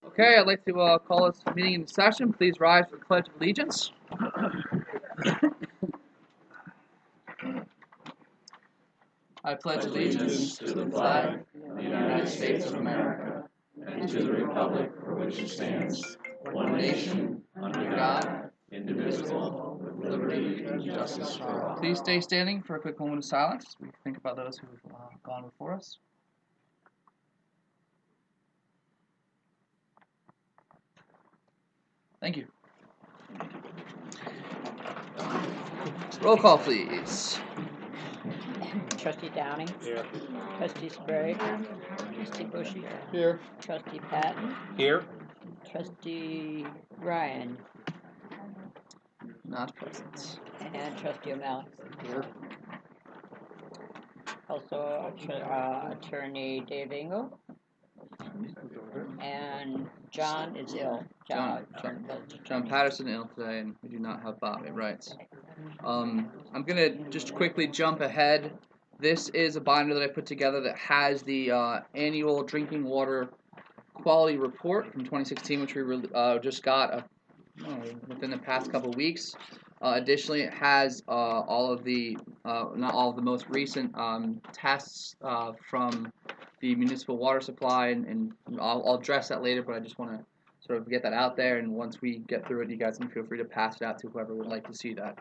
Okay, I'd like to call this meeting into session. Please rise for the Pledge of Allegiance. I pledge allegiance to the flag of the United States of America and to the republic for which it stands, one nation, under God, indivisible, with liberty and justice for all. Please stay standing for a quick moment of silence as we think about those who have gone before us. Thank you. Roll call, please. Trustee Downing. Here. Trustee Sprague. Trustee Bushy. Here. Trustee Patton. Here. Trustee Ryan. Not present. And Trustee O'Malley. Here. Also, Attorney Dave Engel. And John is ill. John Patterson ill today, and we do not have Bobby. Right. I'm gonna just quickly jump ahead. This is a binder that I put together that has the annual drinking water quality report from 2016, which we just got within the past couple of weeks. Additionally, it has all of the, not all of the most recent tests from the municipal water supply, and I'll address that later, but I just want to sort of get that out there, and once we get through it, you guys can feel free to pass it out to whoever would like to see that.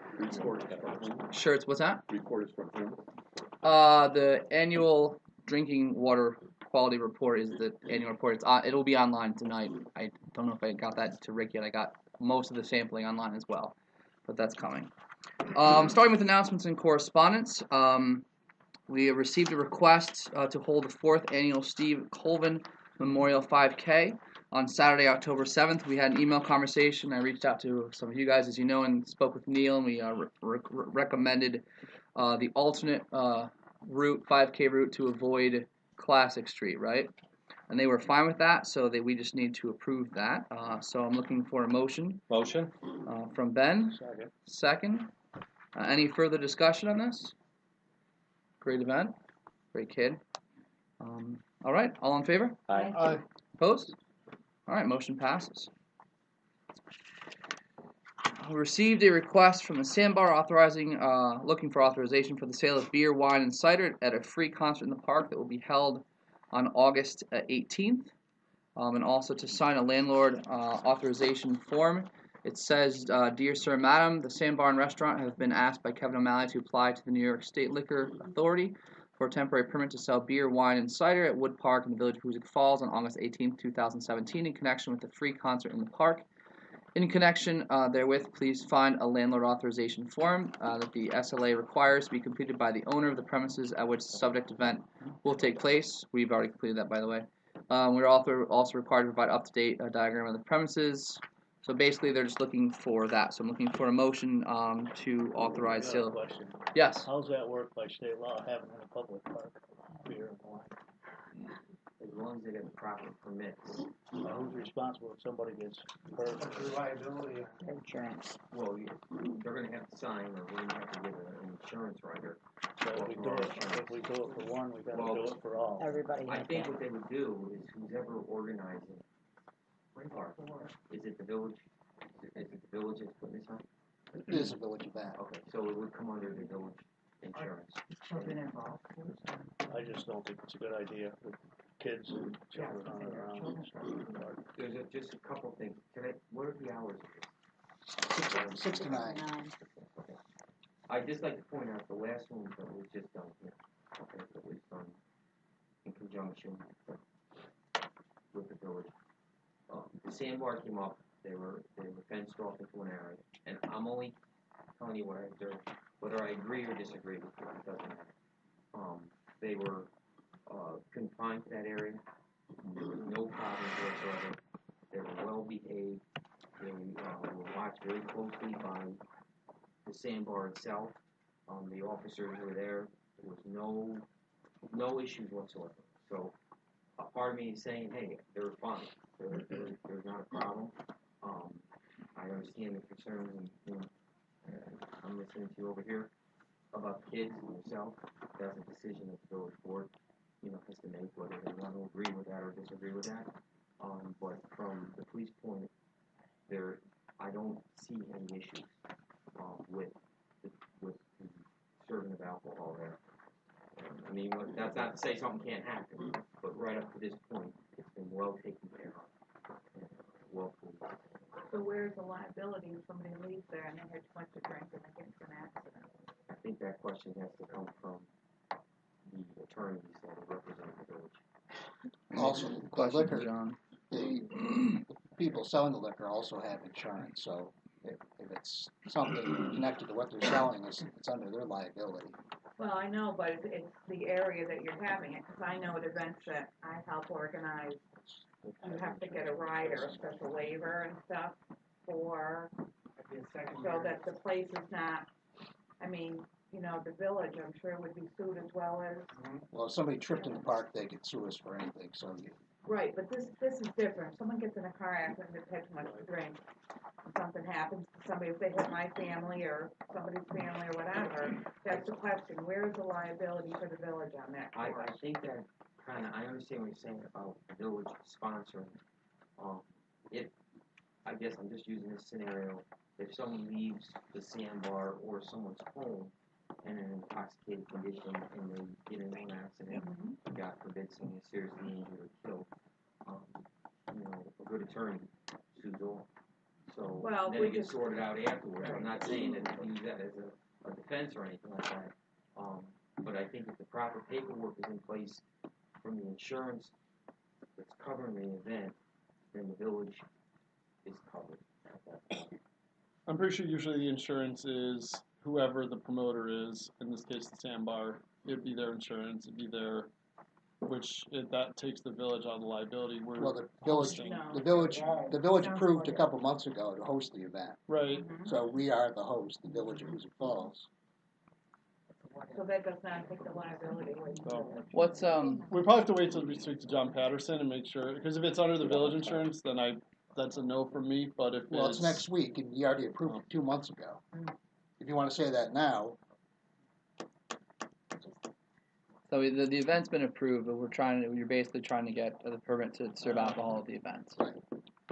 Shirts, what's that? Report is from him. The annual drinking water quality report is the annual report. It'll be online tonight. I don't know if I got that to Rick yet. I got most of the sampling online as well, but that's coming. Starting with announcements and correspondence, we have received a request to hold the 4th annual Steve Colvin Memorial 5K on Saturday, October 7th. We had an email conversation. I reached out to some of you guys, as you know, and spoke with Neil, and we recommended the alternate route, 5K route, to avoid Classic Street, right? And they were fine with that, so we just need to approve that. So I'm looking for a motion. Motion. From Ben. Second. Second. Any further discussion on this? Great event. Great kid. All right. All in favor? Aye. Aye. Opposed? All right. Motion passes. We received a request from the Sandbar looking for authorization for the sale of beer, wine, and cider at a free concert in the park that will be held on August 18th, and also to sign a landlord authorization form. It says, Dear Sir, Madam, the Sandbar Restaurant has been asked by Kevin O'Malley to apply to the New York State Liquor Authority for a temporary permit to sell beer, wine, and cider at Wood Park in the village of Hoosick Falls on August 18th, 2017 in connection with the free concert in the park. In connection therewith, please find a landlord authorization form that the SLA requires to be completed by the owner of the premises at which the subject event will take place. We've already completed that, by the way. We're also required to provide up-to-date diagram of the premises. So basically, they're just looking for that. So I'm looking for a motion to authorize sale. Question. Yes. How's that work by state law, having in a public park, beer and wine? As long as they get the proper permits. Who's responsible if somebody gets hurt? Liability. Insurance. Well, they're gonna have to sign, or we're gonna have to get an insurance writer. So if we do it for one, we gotta do it for all. Everybody I has think that. what they would do is who's ever organizing park, is it the village? Is it the village that's putting this on? It is a village event. Okay, so it would come under the village insurance. I just don't think it's a good idea with kids and children running around. There's just a couple things. What are the hours of this? 6 to 9. I'd just like to point out the last one that was just done here. Okay, that was done in conjunction with the village. The sandbar came up. They were fenced off into an area, and I'm only telling you what I observed. Whether I agree or disagree with it, it doesn't matter. They were confined to that area. There was no problems whatsoever. They were well behaved. They were watched very closely by the sandbar itself. The officers were there. There was no issues whatsoever. So a part of me is saying, hey, they're fine. There's not a problem. I understand the concerns, and I'm listening to you over here about kids and yourself. That's a decision that the village board, has to make whether they want to agree with that or disagree with that. But from I don't see any issues with the serving of alcohol there. I mean, that's not to say something can't happen, but right up to this point, it's been well taken care of. And well policed. So where's the liability if somebody leaves there and they had too much to drink and they get into an accident? I think that question has to come from the attorneys that represent the village. Also, the Question liquor, for John. the people selling the liquor also have insurance, so if it's something connected to what they're selling, it's under their liability. Well, I know, but it's the area that you're having it, because I know at events that I help organize, you have to get a rider, a special waiver and stuff for, so that the place is not, I mean, you know, the village, I'm sure would be sued as well as. Well, if somebody tripped in the park, they could sue us for anything, so Right, but this is different. If someone gets in a car accident, they've had too much to drink, and something happens to somebody, if they hit my family or somebody's family or whatever, that's the question. Where is the liability for the village on that? I think that I understand what you're saying about the village sponsoring. If, I guess I'm just using this scenario, if someone leaves the sandbar or someone's home in an intoxicated condition and they get into an accident, God forbid someone is seriously injured or killed, you know, a good attorney sues all. So Well, then we it gets just- sorted out afterwards. I'm not saying that you use that as a defense or anything like that. But I think if the proper paperwork is in place from the insurance that's covering the event, then the village is covered at that point. I'm pretty sure usually the insurance is whoever the promoter is, in this case the sandbar, it'd be their insurance, it'd be their, that takes the village out of the liability. We're well, the village, hosting. No. the village approved a couple months ago to host the event, Right. so we are the host, the village of Hoosick Falls. So that does not take the liability away from the So- village. What's We probably have to wait till we speak to John Patterson and make sure, because if it's under the village insurance, then that's a no from me, but if Well, it's next week, and you already approved it 2 months ago. If you want to say that now, so the event's been approved, but you're basically trying to get the permit to serve alcohol at the event.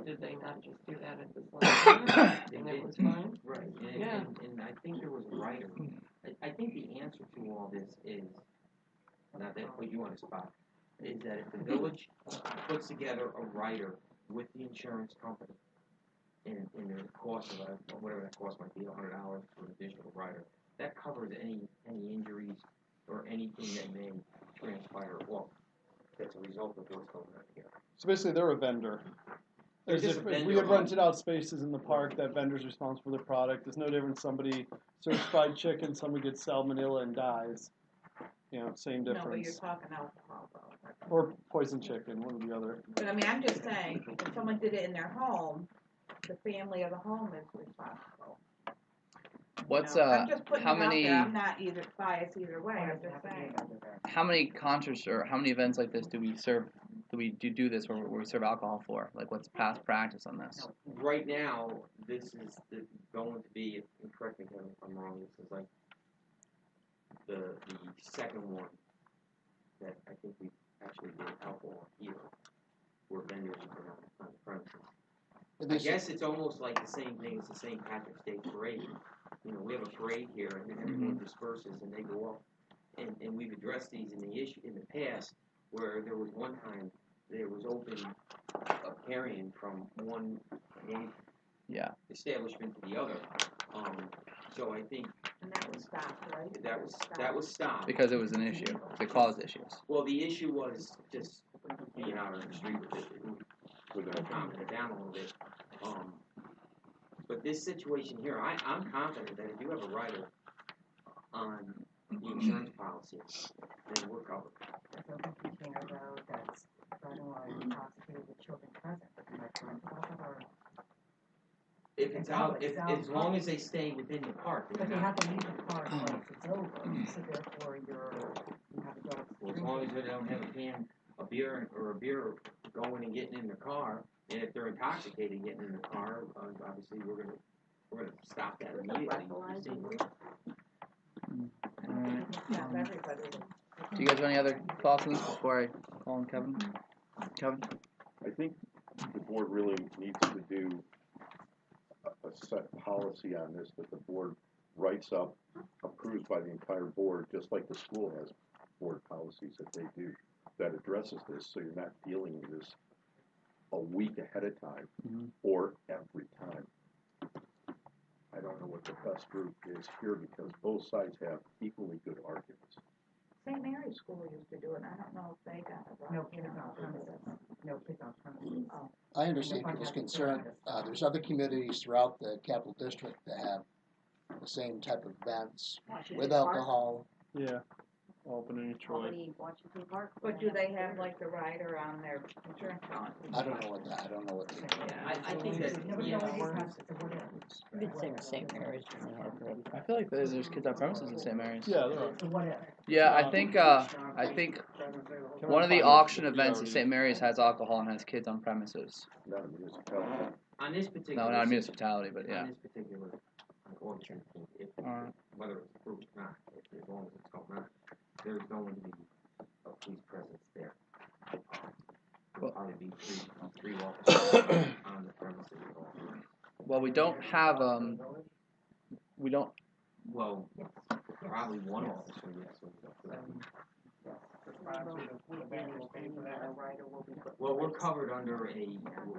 Did they not just do that at this last time? And it was fine? Right, Yeah. and I think there was a writer. I think the answer to all this is, not that put you on the spot, is that if the village puts together a writer with the insurance company, and the cost of whatever that cost might be, $100 for an additional writer, that covers any injuries or anything that may transpire off that's a result of what's going on here. So basically they're a vendor. They're As just if a we vendor had on- rented out spaces in the park, that vendor's responsible for the product. There's no difference somebody serves fried chicken, somebody gets salmonella and dies. You know, same No, but you're difference. talking alcohol though. Or poison chicken, one or the other. But I mean, I'm just saying, if someone did it in their home, the family of the home is responsible. What's You know, I'm just putting how it out many there. I'm not either biased either way. I'm just saying. how many concerts or how many events like this do we serve? Do we do this where we serve alcohol for? Like, what's past practice on this? Right now, this is going to be, and correct me if I'm wrong, this is like the second one that I think we actually did alcohol here, where vendors have been on the premises. I guess it's almost like the same thing as the St. Patrick's Day parade. You know, we have a parade here, and then everyone disperses and they go off. And we've addressed these in the past, where there was one time there was open carrying from one establishment to the other. So I think And that was stopped, right? that was stopped. Because it was an issue. It caused issues. Well, the issue was just being out on the street with it. We're going to calm it down a little bit. But this situation here, I'm confident that if you have a rider on the insurance policy, then we're covered. There's a leaky there though that's running while intoxicated with children present. If it's out, as long as they stay within the park. But they have to leave the park once it's over, so therefore you have adults Well, as drinking. long as they don't have a beer going and getting in the car, and if they're intoxicated getting in the car, obviously we're gonna stop that immediately. Not everybody. Do you guys have any other thoughts on this before I call on Kevin? Kevin? I think the board really needs to do a set policy on this that the board writes up, approved by the entire board, just like the school has board policies that they do, that addresses this, so you're not dealing with this a week ahead of time or every time. I don't know what the best route is here because both sides have equally good arguments. St. Mary's School used to do it, I don't know if they got it. No kids on premises, no kids on premises. Oh. I understand people's concern. There's other communities throughout the capital district that have the same type of events with alcohol. Yeah. Albany, Troy. Washington Park. But do they have like the rider on their insurance policy? I don't know what that. I don't know what they do. Yeah, I think that, yeah, It's St. Mary's when they have them. I feel like there's kids on premises in St. Mary's. Yeah, there are. Whatever. Yeah, I think one of the auction events at St. Mary's has alcohol and has kids on premises. Not a municipality. on this particular. No, not a municipality, but yeah. On this particular auction, if, whether it's approved or not, as long as it's going on, there's going to be a police presence there. There'll probably be three officers on the premises at all times. Well, we don't have we don't. Well, probably one officer, yes. Well, we're covered under what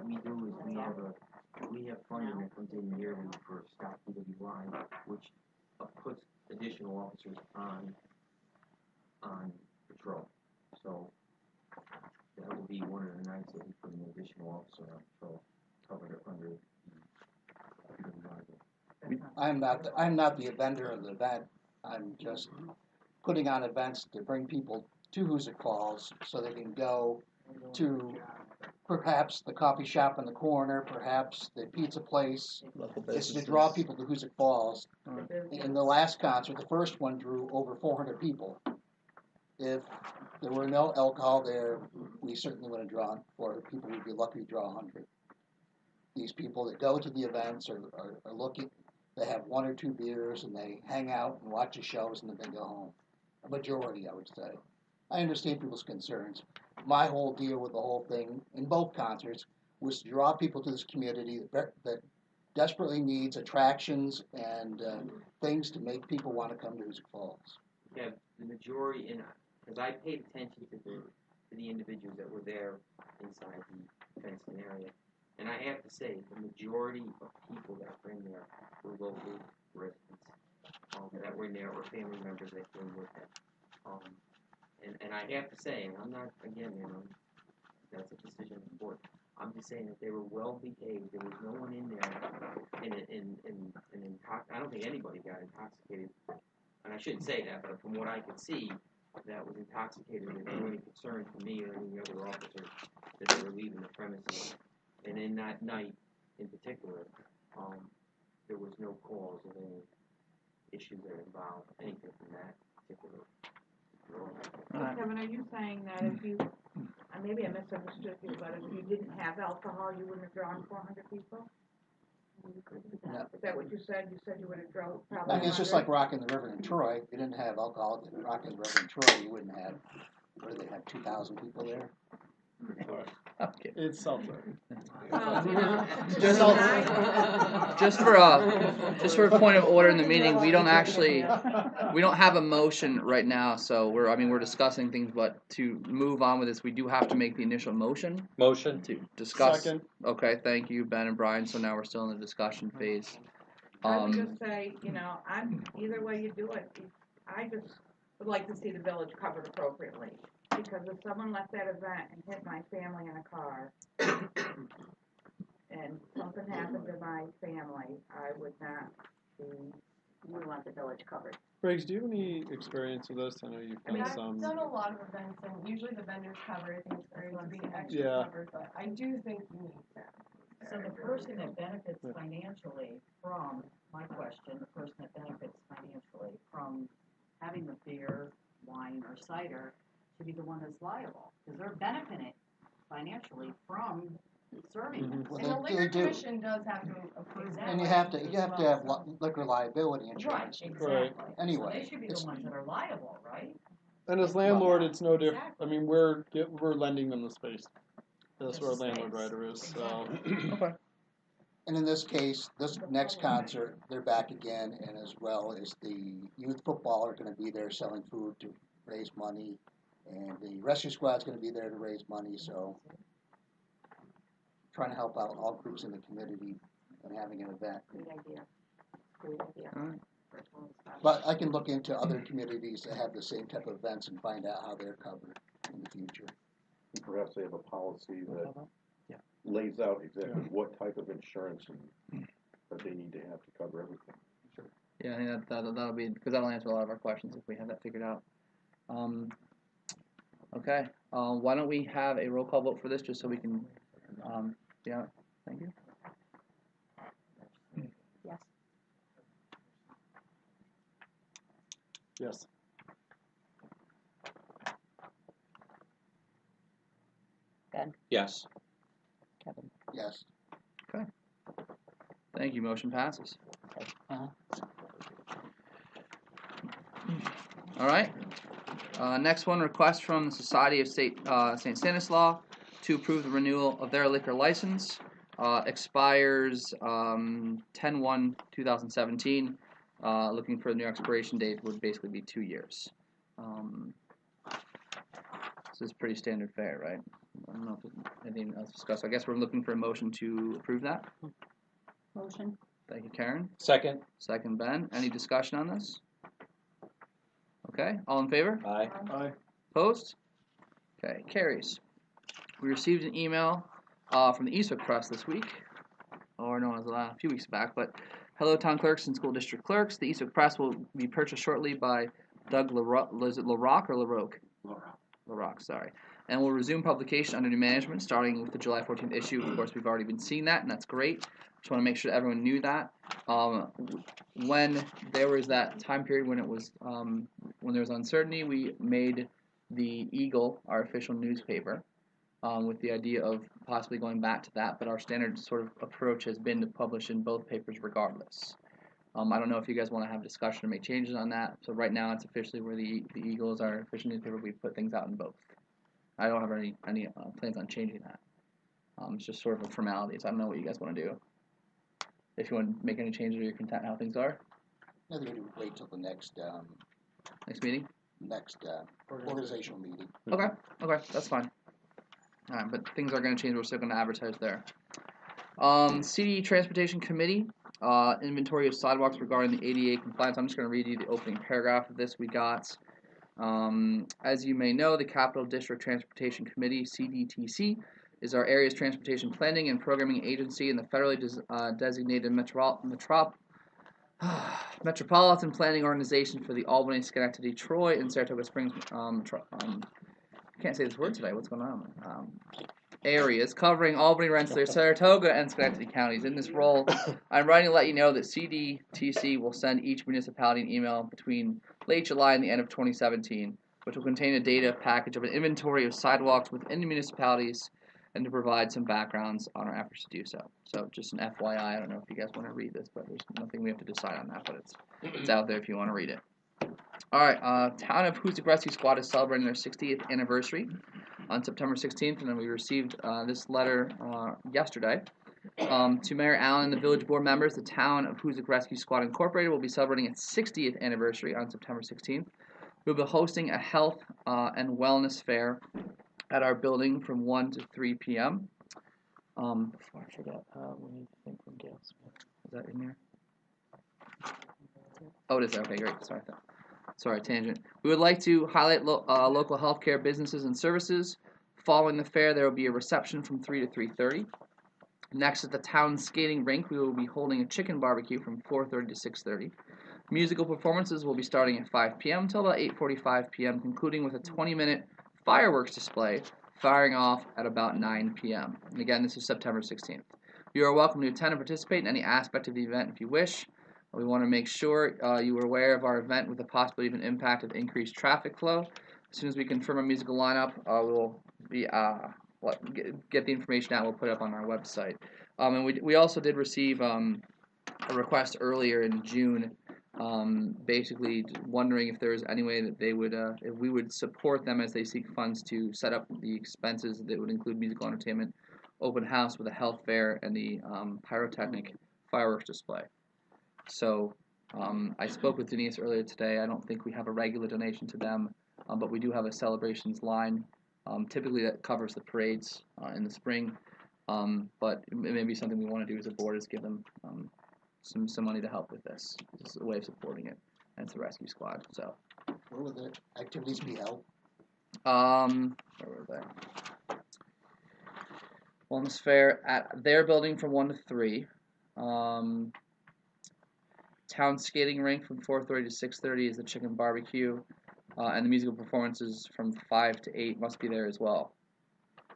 we do is we have funding that comes in yearly for Stop DWI, which puts additional officers on patrol. So that will be one of the nights that we put an additional officer on patrol, covered under DWI. I'm not the vendor of the event. I'm just putting on events to bring people to Hoosick Falls so they can go to perhaps the coffee shop in the corner, perhaps the pizza place. It's to draw people to Hoosick Falls. In the last concert, the first one drew over 400 people. If there were no alcohol there, we certainly would have drawn 400 people. We'd be lucky to draw 100. These people that go to the events are looking, they have one or two beers and they hang out and watch the shows and then they go home. A majority, I would say. I understand people's concerns. My whole deal with the whole thing in both concerts was to draw people to this community that desperately needs attractions and things to make people want to come to Hoosick Falls. Yeah, the majority, because I paid attention to the individuals that were there inside the fenced area, and I have to say, the majority of people that were in there were local residents that were in there, or family members that came with them. And I have to say, and I'm not, again, that's a decision of the board. I'm just saying that they were well behaved. There was no one in there I don't think anybody got intoxicated. And I shouldn't say that, but from what I could see, that was intoxicated. There was no any concern for me or any other officers that they were leaving the premises. And in that night, in particular, there was no cause of any issues that involved anything from that particular. Kevin, are you saying that if you, maybe I misunderstood you, but if you didn't have alcohol, you wouldn't have drawn 400 people? No. Is that what you said? You said you would have drawn probably I mean, it's just 100? like Rockin' the River in Troy. If you didn't have alcohol at Rockin' the River in Troy, you wouldn't have, what do they have, 2,000 people there? Okay. It's seltzer. Just for a point of order in the meeting, we don't have a motion right now, so we're discussing things, but to move on with this, we do have to make the initial motion Motion. to discuss. Second. Okay, thank you, Ben and Brian. So now we're still in the discussion phase. I would just say, I'm either way you do it. I just would like to see the village covered appropriately. Because if someone left that event and hit my family in a car, and something happened to my family, I would not be. We want the village covered. Briggs, do you have any experience with this? I know you've done I've some. done a lot of events, and usually the vendors cover it. I think it's great to be extra covered, but I do think you need that. So the person that benefits financially from, my question, the person that benefits financially from having the beer, wine, or cider should be the one that's liable, because they're benefiting financially from serving them. Well, And the they liquor do. commission does have to approve that. And you have to have liquor liability Right, insurance. exactly. Anyway, So they should be the ones that are liable, right? And as landlord, it's no different. Exactly. I mean, we're lending them the space. That's Just where our the landlord space. rider is. So. Okay. And in this case, this next concert, they're back again, and as well as the youth football are going to be there selling food to raise money, and the rescue squad's going to be there to raise money. So, trying to help out all groups in the community and having an event. Great idea. Great idea. All right. But I can look into other communities that have the same type of events and find out how they're covered in the future. And perhaps they have a policy that Yeah. lays out exactly what type of insurance and that they need to have to cover everything. Yeah, I think that'll be, because that'll answer a lot of our questions if we have that figured out. Okay, why don't we have a roll call vote for this, just so we can, yeah, thank you. Yes. Yes. Ben, Yes. Kevin, Yes. Thank you, motion passes. uh-huh. All right, next one, request from the Society of St. Stanislaus to approve the renewal of their liquor license. Expires 10/1/2017. Looking for the new expiration date would basically be 2 years. This is pretty standard fare, right? I don't know if there's anything else to discuss. I guess we're looking for a motion to approve that. Motion? Thank you, Karen. Second. Second, Ben. Any discussion on this? Okay, all in favor? Aye. Aye. Opposed? Okay, carries. We received an email from the Hoosick Press this week, or no, it was a few weeks back, but hello, town clerks and school district clerks. The Hoosick Press will be purchased shortly by Doug is it LaRock or LaRoque? LaRock, sorry. And will resume publication under new management starting with the July 14th issue. Of course, we've already been seeing that, and that's great. Just want to make sure that everyone knew that. When there was that time period when it was when there was uncertainty, we made the Eagle our official newspaper with the idea of possibly going back to that. But our standard sort of approach has been to publish in both papers regardless. I don't know if you guys want to have a discussion or make changes on that. So right now, it's officially where the Eagle is our official newspaper. We put things out in both. I don't have any plans on changing that. It's just sort of a formality. So I don't know what you guys want to do. If you want to make any changes or you're content how things are. I think we would wait till the next meeting. Organizational meeting. Okay, that's fine. All right, but things are going to change. We're still going to advertise there. City Transportation Committee, inventory of sidewalks regarding the ADA compliance. I'm just going to read you the opening paragraph of this we got. As you may know, the Capital District Transportation Committee, CDTC, is our area's transportation planning and programming agency and the federally designated metropolitan planning organization for the Albany, Schenectady, Troy, and Saratoga Springs. I can't say this word today. What's going on? Areas covering Albany, Rensselaer, Saratoga, and Schenectady counties. In this role, I'm writing to let you know that CDTC will send each municipality an email between late July and the end of 2017, which will contain a data package of an inventory of sidewalks within the municipalities and to provide some backgrounds on our efforts to do so. So just an FYI, I don't know if you guys want to read this, but there's nothing we have to decide on that, but it's out there if you want to read it. All right, Town of Hoosick Rescue Squad is celebrating their 60th anniversary on September 16th, and then we received this letter yesterday. To Mayor Allen and the village board members, the Town of Hoosick Rescue Squad Incorporated will be celebrating its 60th anniversary on September 16th. We'll be hosting a health and wellness fair at our building from 1 to 3 p.m. Before I forget, we need to think from Gail Smith. Is that in here? Oh, it is there. Okay, great. Sorry, tangent. We would like to highlight local healthcare businesses and services. Following the fair, there will be a reception from 3 to 3:30. Next, at the town skating rink, we will be holding a chicken barbecue from 4:30 to 6:30. Musical performances will be starting at 5 p.m. until about 8:45 p.m., concluding with a 20-minute fireworks display, firing off at about 9 p.m. And again, this is September 16th. You are welcome to attend and participate in any aspect of the event if you wish. We want to make sure you are aware of our event with the possibility of an impact of increased traffic flow. As soon as we confirm a musical lineup, we'll be get the information out. We'll put it up on our website. And we also did receive a request earlier in June, basically wondering if there was any way that they would, if we would support them as they seek funds to set up the expenses that would include musical entertainment open house with a health fair and the pyrotechnic fireworks display. So I spoke with Denise earlier today. I don't think we have a regular donation to them, but we do have a celebrations line. Typically that covers the parades in the spring, but it may be something we want to do as a board is give them some money to help with this. This is a way of supporting it, and it's a rescue squad. So Where will the activities be held? where were they? Wellness Fair at their building from 1 to 3. Town skating rink from 4:30 to 6:30 is the chicken barbecue, and the musical performances from 5 to 8 must be there as well.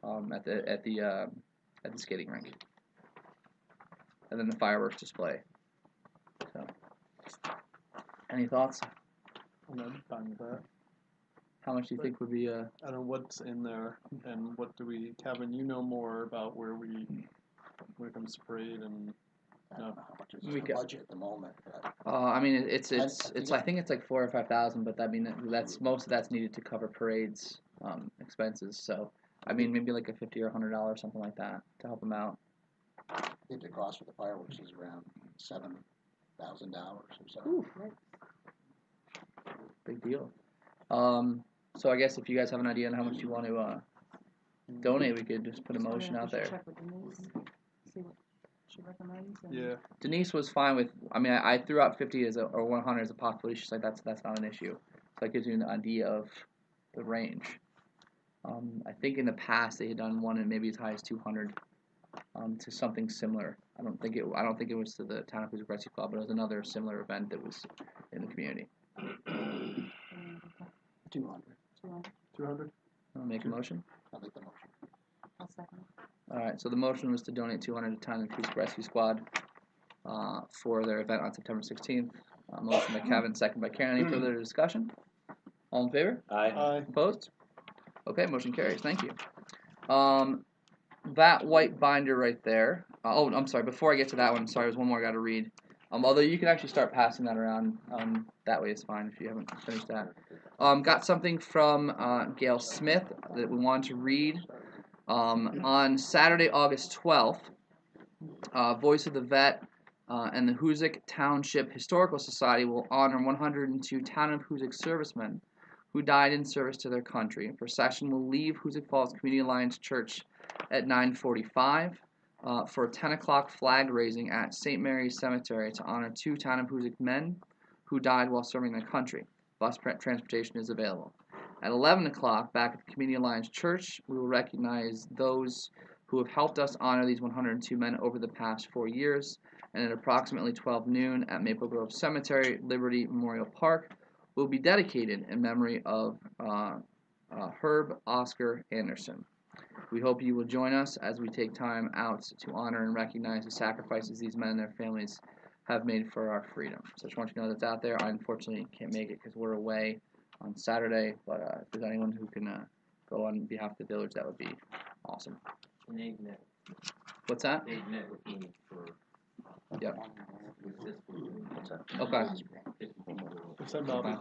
At the skating rink, and then the fireworks display. So, any thoughts? I'm fine with that. How much do you think would be? I don't know what's in there, and what do we, Kevin, you know more about when it comes to parade and. I don't know how much is We the could- budget at the moment, but I mean, it's I I think it's like 4,000 or 5,000, but I mean that's most of that's needed to cover parades expenses. So I mean maybe like a $50 or $100 something like that to help them out. I think the cost for the fireworks is around $7,000 or so. Ooh, big deal. So I guess if you guys have an idea on how much you want to donate, we could just put a motion out there. Check with Denise, see what she recommends. and- Yeah, Denise was fine with. I mean, I threw out 50 or 100 as a possibility. She's like, that's not an issue. So that gives you an idea of the range. I think in the past they had done one and maybe as high as 200 to something similar. I don't think it was to the Town of Hoosick Rescue Club, but it was another similar event that was in the community. 200. 200. I'll make a motion. I'll make the motion. I'll second. All right. So the motion was to donate 200 to Town of Hoosick Rescue Squad for their event on September 16th. Motion by Kevin, second by Karen. Any further discussion? All in favor? Aye. Opposed? Okay, motion carries. Thank you. That white binder right there. Oh, I'm sorry. Before I get to that one, sorry, there's one more I got to read. Although you can actually start passing that around. That way is fine if you haven't finished that. Got something from Gail Smith that we wanted to read. On Saturday, August 12th, Voice of the Vet and the Hoosick Township Historical Society will honor 102 Town of Hoosick servicemen who died in service to their country. A procession will leave Hoosick Falls Community Alliance Church at 9:45 for a 10 o'clock flag raising at St. Mary's Cemetery to honor 2 Town of Hoosick men who died while serving their country. Bus transportation is available. At 11 o'clock, back at the Community Alliance Church, we will recognize those who have helped us honor these 102 men over the past 4 years. And at approximately 12 noon at Maple Grove Cemetery, Liberty Memorial Park, will be dedicated in memory of Herb Oscar Anderson. We hope you will join us as we take time out to honor and recognize the sacrifices these men and their families have made for our freedom. So I just want you to know that's out there. I unfortunately can't make it because we're away on Saturday, but if there's anyone who can go on behalf of the village, that would be awesome. And they've met, What's that? they've met with me for Yep. with this group. Okay. Send Bobby.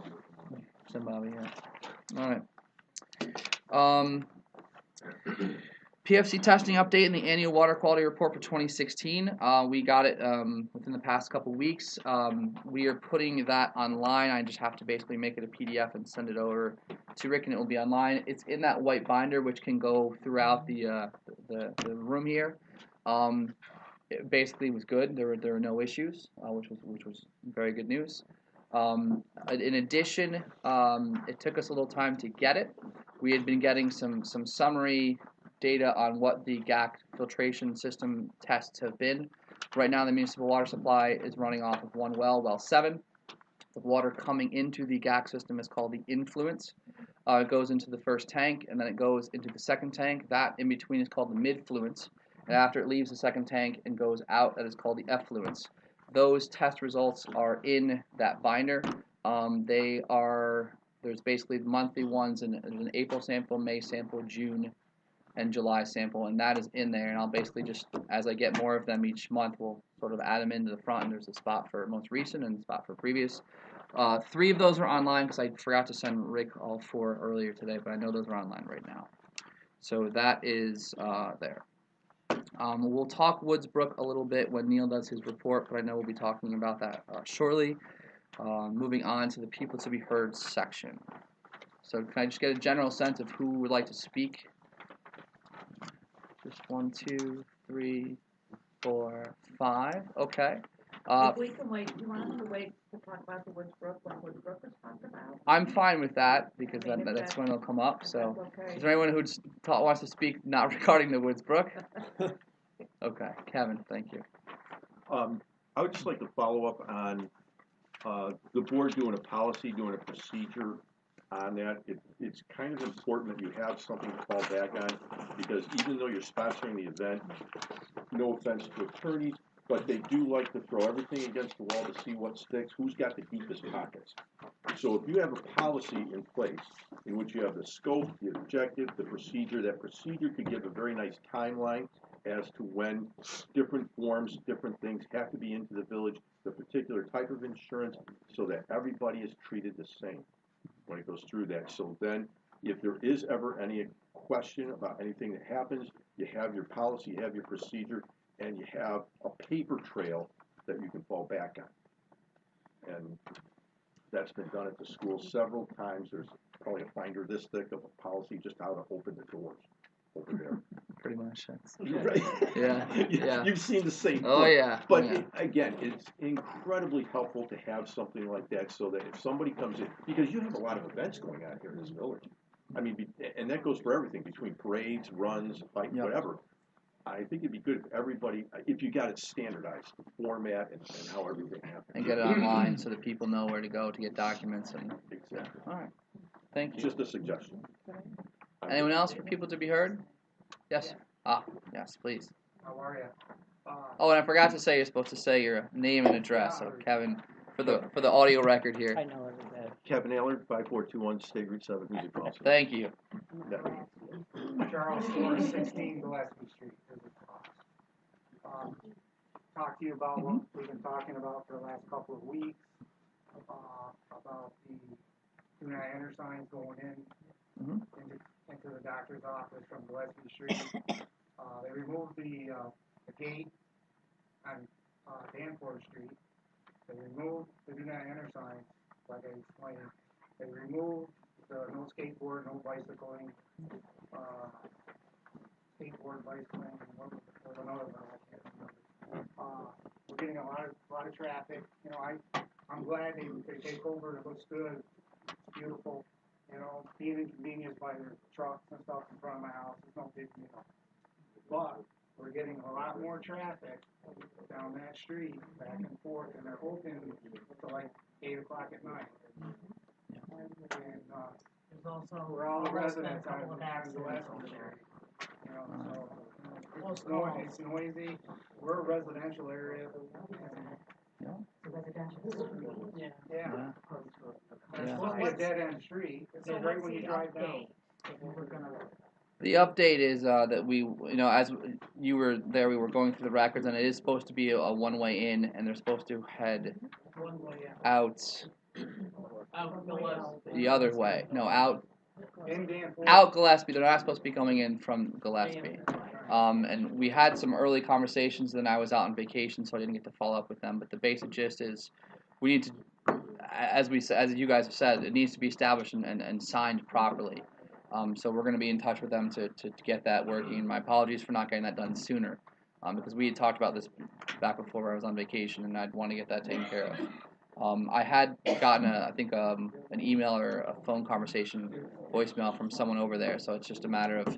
Send Bobby, yeah. All right. PFC testing update in the annual water quality report for 2016. We got it within the past couple weeks. We are putting that online. I just have to basically make it a PDF and send it over to Rick, and it will be online. It's in that white binder, which can go throughout the room here. It basically was good. There were no issues, which was very good news. In addition, it took us a little time to get it. We had been getting some summary data on what the GAC filtration system tests have been. Right now, the municipal water supply is running off of one well, well 7. The water coming into the GAC system is called the influence. It goes into the first tank, and then it goes into the second tank. That in between is called the midfluence. And after it leaves the second tank and goes out, that is called the effluence. Those test results are in that binder. There's basically monthly ones, and an April sample, May sample, June, and July sample, and that is in there. And I'll basically just, as I get more of them each month, we'll sort of add them into the front, and there's a spot for most recent and a spot for previous. 3 of those are online because I forgot to send Rick all 4 earlier today, but I know those are online right now. So that is there. We'll talk Woodsbrook a little bit when Neil does his report, but I know we'll be talking about that shortly. Moving on to the people to be heard section. So can I just get a general sense of who would like to speak? Just 1, 2, 3, 4, 5. Okay. If we can wait, you want us to wait to talk about the Woodsbrook when Woodsbrook is talked about? I'm fine with that because I mean, if that's when it'll come up. So, That's okay. is there anyone who wants to speak not regarding the Woodsbrook? Okay, Kevin, thank you. I would just like to follow up on the board doing a policy, doing a procedure on that. It's kind of important that you have something to fall back on, because even though you're sponsoring the event, no offense to attorneys, but they do like to throw everything against the wall to see what sticks, who's got the deepest pockets. So if you have a policy in place in which you have the scope, the objective, the procedure, that procedure could give a very nice timeline as to when different forms, different things have to be into the village, the particular type of insurance, so that everybody is treated the same when it goes through that. So then, if there is ever any question about anything that happens, you have your policy, you have your procedure, and you have a paper trail that you can fall back on. And that's been done at the school several times. There's probably a binder this thick of a policy just how to open the doors over there. Pretty much. That's, Right. Yeah. Yeah. You've seen the same. Oh book. yeah. But Oh, yeah. Again, it's incredibly helpful to have something like that, so that if somebody comes in, because you have a lot of events going on here in this village. I mean, and that goes for everything, between parades, runs, fights, Yep. whatever. I think it'd be good if everybody, if you got it standardized, the format and how everything happens. And get it online so that people know where to go to get documents and. Exactly. All right. Thank you. Just a suggestion. Anyone else for people to be heard? Yes. Yes, please. How are you? Oh, and I forgot to say you're supposed to say your name and address. So Kevin, for the audio record here. I know everybody. Kevin Allard, 5421 State Route 7, Hoosick Falls. Thank you. Charles Store, 16 Gillespie Street. Talk to you about what we've been talking about for the last couple of weeks, about the do-not enter signs going into the doctor's office from Gillespie Street. They removed the gate on Danforth Street. They removed the do-not enter signs, like I explained. They removed the no skateboard, no bicycling, skateboard, bicycling, and what was another one, I can't remember. We're getting a lot of traffic. You know, I'm glad they take over. It looks good. It's beautiful. You know, being inconvenienced by their trucks and stuff in front of my house is no big deal. But we're getting a lot more traffic down that street, back and forth, and they're open till like 8 o'clock at night. And There's also we're all the almost been a residents on couple of accidents on Gillespie there. Street. You know, Close so calls. it's noisy. We're a residential area. It's a residential street. Yeah. Yeah. It's supposed to be a dead end street. It's So right what's when you the drive down. update that you were gonna? The update is that we, as you were there, we were going through the records, and it is supposed to be a one-way in, and they're supposed to head One way out out Gillespie. the other way. No, out In Danforth. Gillespie. They're not supposed to be coming in from Gillespie. And we had some early conversations. Then I was out on vacation, so I didn't get to follow up with them. But the basic gist is, we need to, as you guys have said, it needs to be established and signed properly. So we're going to be in touch with them to get that working. My apologies for not getting that done sooner, because we had talked about this back before I was on vacation, and I'd want to get that taken care of. I had gotten an email or a phone conversation, voicemail from someone over there, so it's just a matter of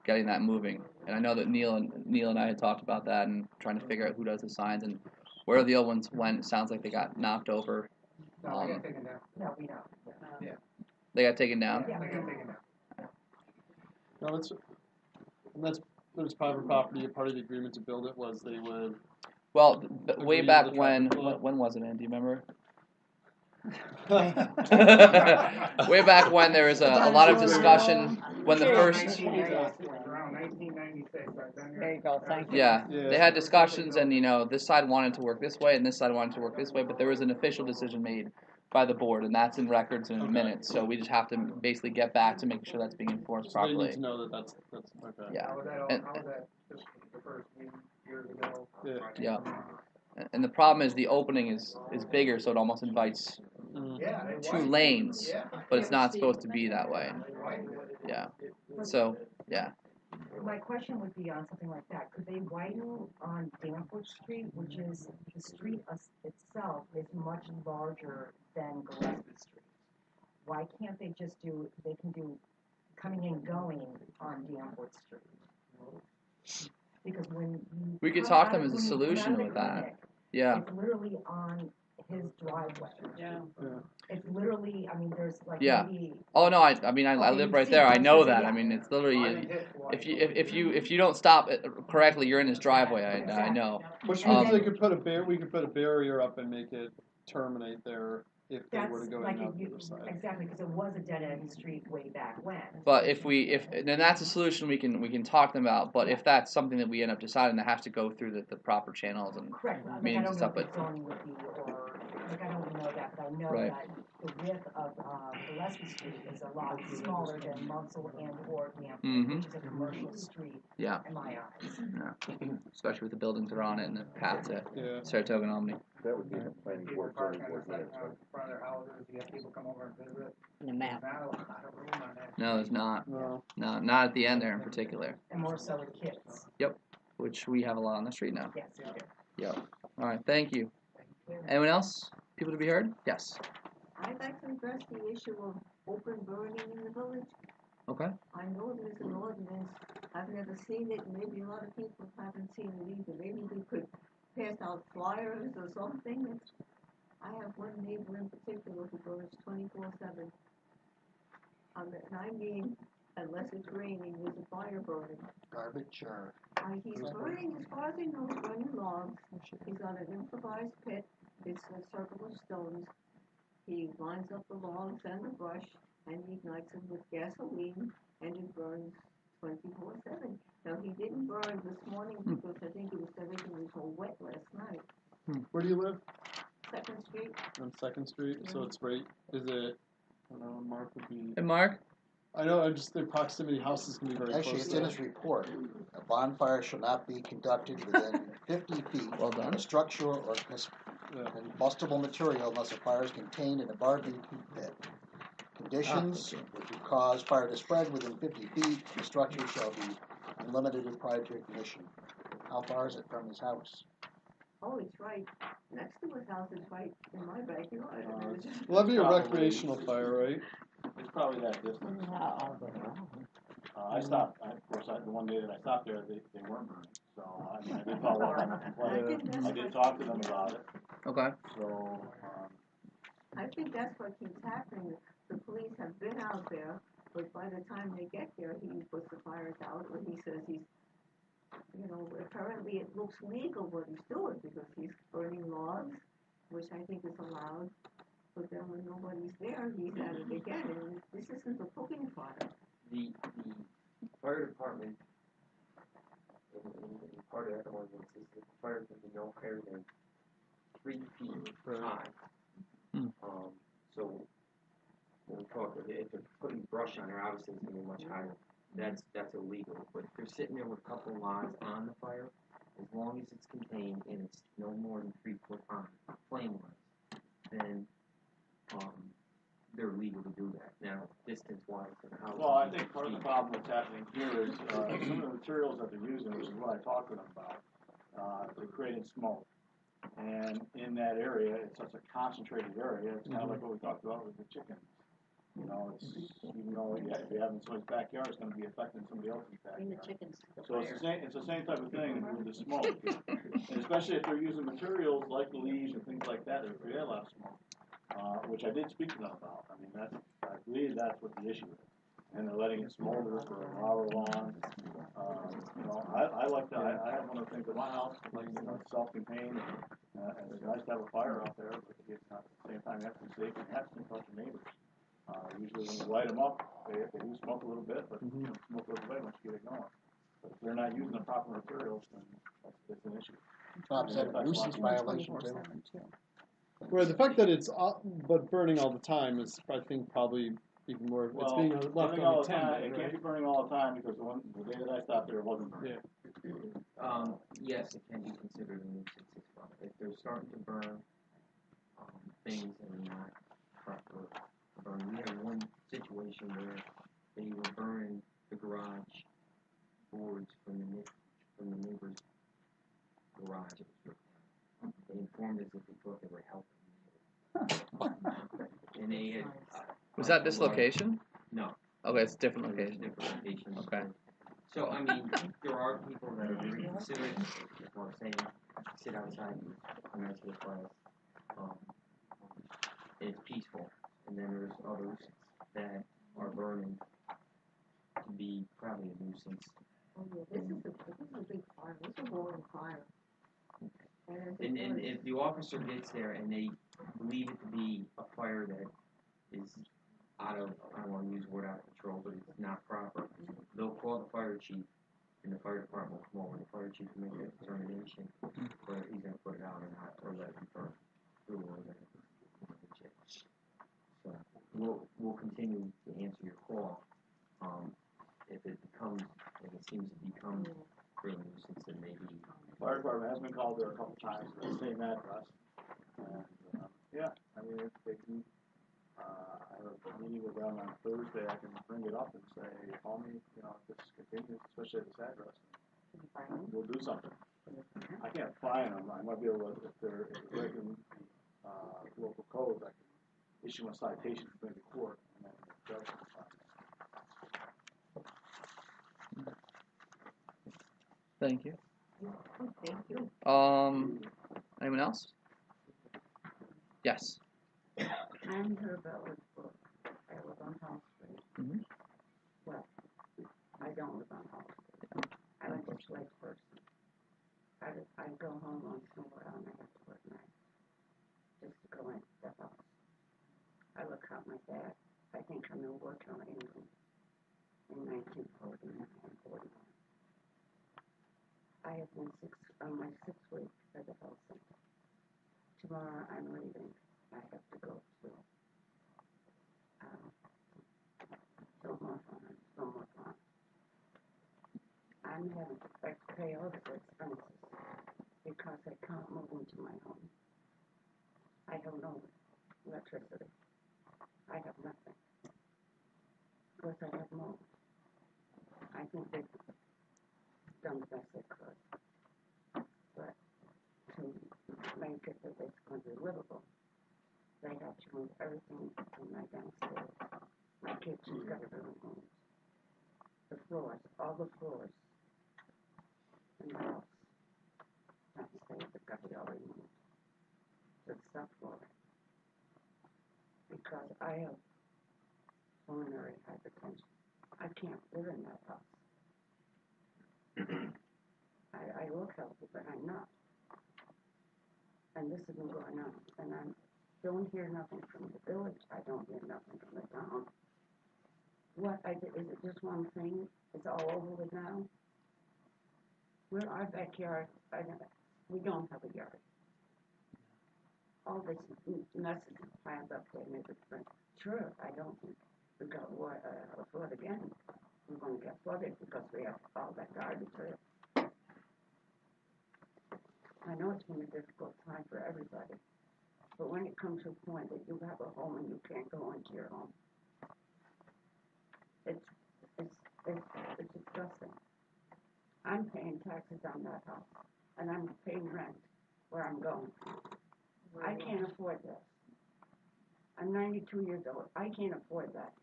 getting that moving. And I know that Neil and I had talked about that and trying to figure out who does the signs and where the old ones went. It sounds like they got knocked over. No, they got taken down. No, we don't. Yeah. They got taken down. Yeah, they got taken down. No, that's there's private property. A part of the agreement to build it was they would. Well, way Agree back with the when traffic flow. when was it, Ann? Do you remember? Way back when there was a lot of discussion when the first. Around 1996, I've been There there. you go, thank you. Yeah, they had discussions, and this side wanted to work this way, and this side wanted to work this way, but there was an official decision made by the board, and that's in records and in minutes. So we just have to basically get back to making sure that's being enforced So they properly. need to know that that's okay. Yeah. How was that, And- how was that just the first few years ago? Yeah. And the problem is the opening is bigger, so it almost invites Yeah, they two widened it. lanes, Yeah. but it's not supposed to be that way. They widened it. Yeah. So yeah. My question would be on something like that, could they widen on Danforth Street, which is, the street itself is much larger than Gillespie Street? Why can't they just they can do coming and going on Danforth Street? Because when you. We could come talk out them of- as a when you come solution out of with the that. clinic, Yeah. It's literally on his driveway. Yeah. It's literally, I mean, there's like Yeah. maybe. Oh no, I mean I Okay, live you've right seen there. it. I know Okay, that. yeah. I mean it's literally Widened it twice. if you don't stop it correctly, you're in his driveway. I know. Which Um, means they could put we could put a barrier up and make it terminate there if they were to That's go like in out the you, other side. exactly, because it was a dead end street way back when. But if then that's a solution we can talk to them about. But if that's something that we end up deciding, that has to go through the proper channels and Correct, like I meetings don't and know stuff. what But the zoning would be, or, like I don't know that, but I know Right. that the width of, Gillespie Street is a lot smaller than Munsell and or Danforth, Mhm. which is a commercial street yeah, in my eyes. especially with the buildings that are on it and the path to Yeah. Saratoga and Albany. That would be in the planning People board, parking zoning on the board side, minutes. in front of their houses, you have people come over and visit. The map. Not a lot of room on that. No, there's not. No. No, not at the end there in particular. And more so with kids, Which we have a lot on the street now. yes, we do. Yep. All right. Thank you. Anyone else? People to be heard? Yes. I'd like to address the issue of open burning in the village. Okay. I know there's an ordinance, I've never seen it, maybe a lot of people haven't seen it either. Maybe we could pass out flyers or something. I have one neighbor in particular who burns 24/7. And I mean, unless it's raining, there's a fire burning. Garbage or? He's burning, as far as I know, he's burning logs. He's on an improvised pit. It's a circle of stones. He lines up the logs and the brush, and he ignites them with gasoline, and it burns 24/7. Now, he didn't burn this morning because I think it was everything was all wet last night. Where do you live? 2nd Street. On 2nd Street, so it's right. Is it? I don't know. Mark would be. And Mark? I know. I'm just the proximity houses can be very Actually, close. it's to in it. his report. A bonfire shall not be conducted within 50 feet Well done. of a structure or Yeah. combustible material unless a fire is contained in a barbecue pit. Conditions which would cause fire to spread within 50 feet, the structure shall be unlimited with prior to ignition. How far is it from his house? Oh, it's right next to his house. It's right in my backyard. And it was just- Well, that'd be a recreational fire, right? It's probably that distance. No, I stopped, the one day that I stopped there, they weren't burning, so I mean, I did follow up on the complaint. I did talk to them about it, Okay. so, I think that's what keeps happening. The police have been out there, but by the time they get there, he puts the fires out, or he says he's, apparently it looks legal what he's doing, because he's burning logs, which I think is allowed, but then when nobody's there, he's at it again, and this isn't a cooking fire. The fire department, in part of that ordinance, is that the fire can be no higher than 3 feet high. So when we talk, if they're putting brush on there, obviously it's gonna be much higher. That's illegal. But if they're sitting there with a couple of logs on the fire, as long as it's contained and it's no more than 3 foot high, flame-wise, then they're legal to do that. Now, distance-wise to the house. well, I think part of the problem that's happening here is, some of the materials that they're using, which is what I talked to them about, they're creating smoke. And in that area, it's such a concentrated area, it's kind of like what we talked about with the chickens. Even though if you have it in somebody's backyard, it's gonna be affecting somebody else's bring the backyard. chickens to the So fire. it's the same type of thing with the smoke. And especially if they're using materials like leaves and things like that create a lot of smoke, which I did speak to them about. I mean, I believe that's what the issue is. and they're letting it smolder for an hour long. You know, I like that. I have one of the things at my house, like, you know, it's self-contained, and it's nice to have a fire out there, but at the same time, you have to be safe and you have to touch your neighbors. Usually when you light them up, they do smoke a little bit, but you know, smoke goes away once you get it going. But if they're not using the proper materials, then that's an issue. Bob said a nuisance violation too. Where the fact that it's but burning all the time is, I think, probably even more. Well, it's being left burning all the unattended, time, it can't be burning all the time because the day that I stopped there, it wasn't burning. Yes, it can be considered a nuisance as well. If they're starting to burn things that are not proper burn. We had one situation where they were burning the garage boards from the neighbor's garage. They informed us that they thought they were helping. And they had. Was that this location? No. Okay, it's a different location. Different location. Okay. So, I mean, there are people that are very considerate, that's what I'm saying, sit outside and come out to the class. And it's peaceful. And then there's others that are burning to be probably a nuisance. Oh, yeah, this is a big fire, this is a roaring fire. And if the officer gets there and they believe it to be a fire that is out of, I don't want to use the word out of control, but it's not proper, they'll call the fire chief, and the fire department will come over. The fire chief will make a determination whether he's going to put it out or not, or let it burn through or let it. So we'll continue to answer your call. If it seems to become a nuisance, then maybe. Fire department has been called there a couple times, at the same address. And, yeah, I mean, if they can, I have a meeting with them on Thursday, I can bring it up and say, call me, you know, if this continues, especially at this address. We'll do something. I can't fine them, I might be able to, if they're breaking, local codes, I can issue a citation for the court, and then the judge can fine them. Thank you. Thank you. Anyone else? Yes. I'm her Bella's book. I live on Hall Street. Mm-hmm. Well, I don't live on Hall Street. I'm a displaced person. I go home once in a while and I have to work nights just to go into the house. I look out my back. I think I'm in Wartown, England in 1949 and 49. I have been on my 6th week at the health center. Tomorrow I'm leaving. I have to go to Fillmore Farm. I'm having to pay all the expenses because I can't move into my home. I have no electricity. I have nothing. Of course, I have moved. I think they've done the best they could. But to make it that it's going to be livable, they have to move everything from my downstairs. My kitchen's got to be removed. The floors, all the floors in the house downstairs have got to be all removed. The subfloor. Because I have pulmonary hypertension. I can't live in that house. I look healthy, but I'm not. And this has been going on. And I don't hear nothing from the village. I don't hear nothing from the town. Is it just one thing? It's all over with now? We're our backyard. We don't have a yard. All this mess is planned up there, maybe different. Sure, I don't think we got a flood again. We're going to get flooded because we have all that garbage there. I know it's been a difficult time for everybody, but when it comes to a point that you have a home and you can't go into your home, it's disgusting. I'm paying taxes on that house, and I'm paying rent where I'm going. I can't afford this. I'm 92 years old. I can't afford that.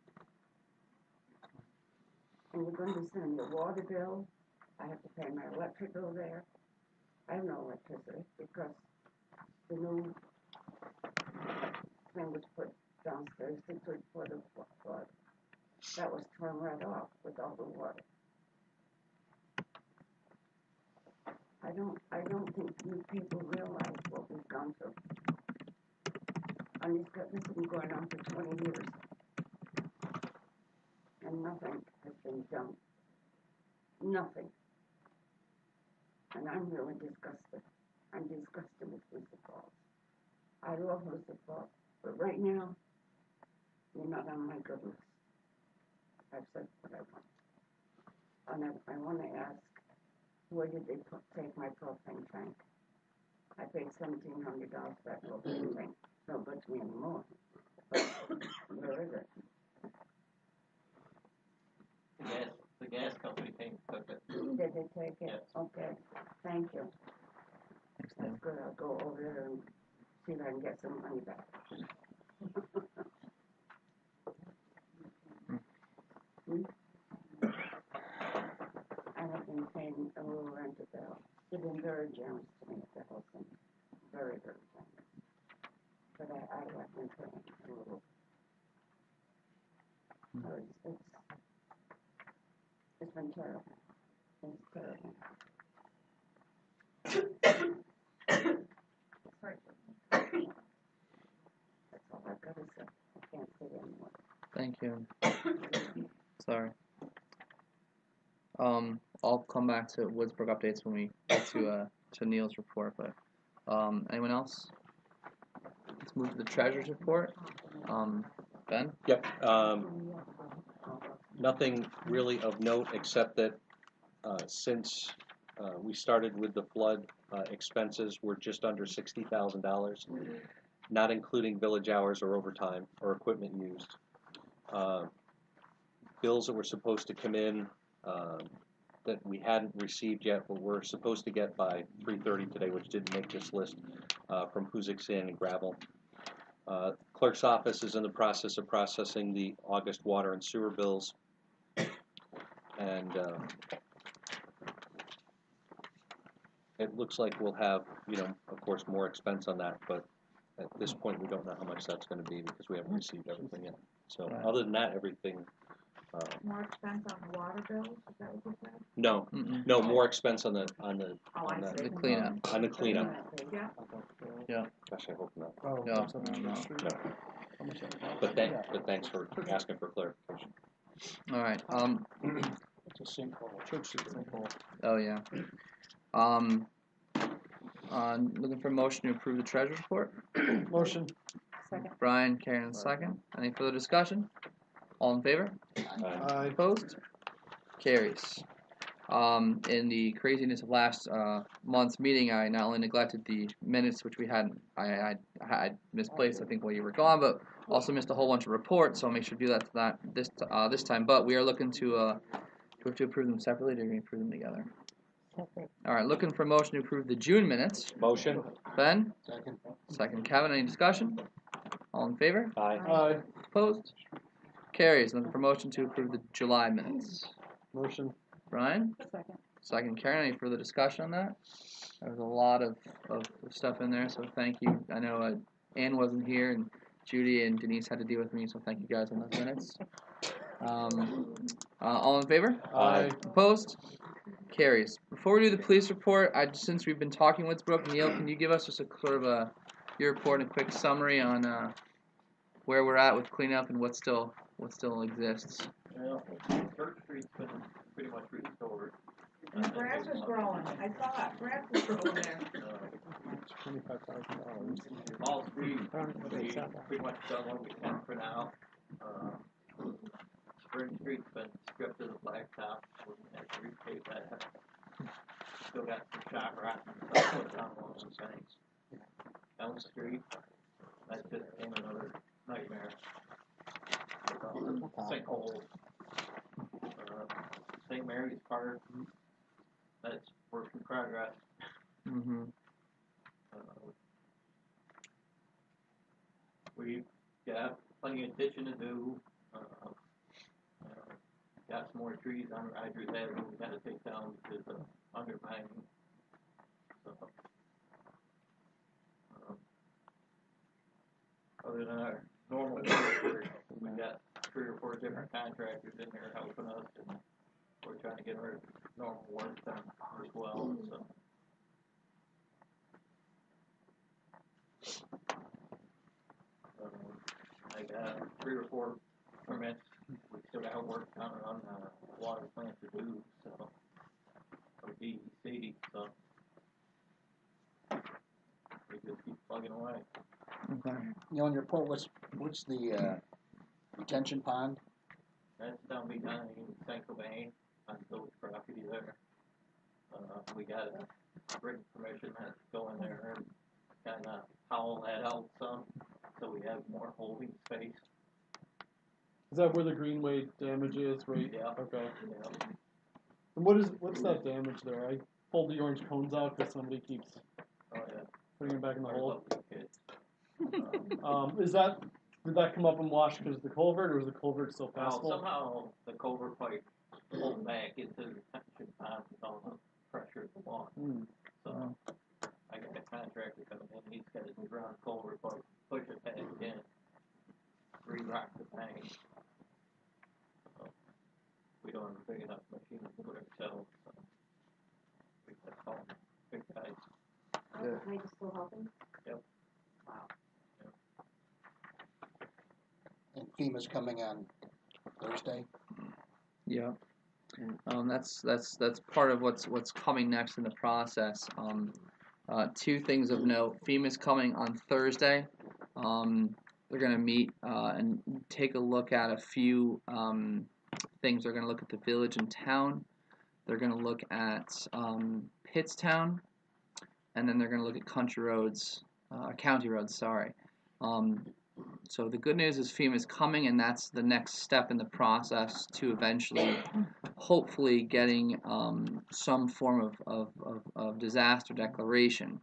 And you're going to be sending the water bill. I have to pay my electric bill there. I have no electricity because the new thing was put downstairs 6 weeks before the flood. that was torn right off with all the water. I don't think you people realize what we've gone through. And this has been going on for 20 years. And nothing has been done. Nothing. And I'm really disgusted. I'm disgusted with Hoosick Falls. I love Hoosick Falls, but right now, you're not on my good list. I've said what I want. And I want to ask, where did they take my propane tank? I paid $1,700 for that propane tank. It's no good to me anymore. But where is it? The gas company came and took it. Did they take it? Yes. Okay, thank you. Thanks, That's Dan. good, I'll go over there and see if I can get some money back. I have been paying a little rent at the house. They've been very generous to me at the house, and very, very generous. But I have been paying a little. So it's been terrible. It's terrible. Sorry. That's all I've got to say. I can't say anymore. Thank you. Sorry. I'll come back to Woodsburg updates when we get to Neil's report, but anyone else? Let's move to the treasurer's report. Ben? Yep. Nothing really of note except that since we started with the flood expenses, we're just under $60,000, not including village hours or overtime or equipment used. Bills that were supposed to come in that we hadn't received yet, but we're supposed to get by 3:30 today, which didn't make this list, from Hoosick Sand and Gravel. Clerk's office is in the process of processing the August water and sewer bills, and it looks like we'll have, of course, more expense on that, but at this point we don't know how much that's going to be because we haven't received everything yet. So other than that, everything. More expense on the water bills, is that what you said? No, no more expense on the The cleanup. On the cleanup. Yeah. Yeah. Gosh, I hope not. Oh, No. that's on Church Street. No. But thanks for asking for clarification. All right. It's a sinkhole. Church Street sinkhole. Oh yeah. Looking for a motion to approve the treasurer's report. Motion. Second. Brian, Karen, second. Any further discussion? All in favor? Aye. Opposed? Carries. In the craziness of last month's meeting, I not only neglected the minutes, which I had misplaced, I think, while you were gone, but also missed a whole bunch of reports. So I'll make sure to do that this time. But we are looking to do we have to approve them separately. Or do we approve them together? Separate. All right. Looking for a motion to approve the June minutes. Motion. Ben. Second. Second. Kevin. Any discussion? All in favor? Aye. Aye. Opposed? Carries. Looking for a motion to approve the July minutes. Motion. Brian? Second. Second. Karen, any further discussion on that? There was a lot of stuff in there, so thank you. I know Ann wasn't here, and Judy and Denise had to deal with me, so thank you guys on those minutes. All in favor? Aye. Opposed? Carries. Before we do the police report, since we've been talking with Brooke, Neil, can you give us just a sort of your report and a quick summary on where we're at with cleanup and what still exists? Well, Church Street's been pretty much restored. And the grass is growing, I saw it, grass is growing there. $25,000. All three, we pretty much done what we can for now. Spring Street's been stripped to the blacktop, we had to repave that. Still got some shop rock and stuff put down along some things. Elm Street, that just became another nightmare. Sinkholes. St. Mary's Park, that's work in progress. Mm-hmm. We've got plenty of ditching to do. Got some more trees on Rogers Avenue we gotta take down because of undermining. So, other than our normal work, we got 3 or 4 different our contractors in there helping us, and we're trying to get our normal work done as well, so. I got 3 or 4 permits, we still got work done on the water plant to do, so, or DEC, so. We just keep plugging away. Okay. You know, in your report, what's the retention pond? That's down behind Saint-Gobain on the village property there. We got a written permission to go in there and kinda howl that out some, so we have more holding space. Is that where the greenway damage is, right? Yeah. Okay. Yeah. And what's that damage there? I pulled the orange cones out because somebody keeps Oh, yeah. putting them back in the Our hole. lovely kids. Did that come up and wash because of the culvert, or is the culvert still Well, passable? somehow the culvert pipe pulled back into the retention pond with all the pressure of the water. So I got a contractor coming in, he's got his ground culvert pipe, push it back in, re-rock the bank. So we don't have a big enough machine to do it ourselves, so we got to call big guys. Are you still helping? Yep. Wow. And FEMA's coming on Thursday. Yeah. That's part of what's coming next in the process. 2 things of note. FEMA's coming on Thursday. They're going to meet and take a look at a few things. They're going to look at the village and town. They're going to look at Pittstown, and then they're going to look at county roads. Sorry. So the good news is FEMA's coming, and that's the next step in the process to eventually, hopefully, getting some form of disaster declaration.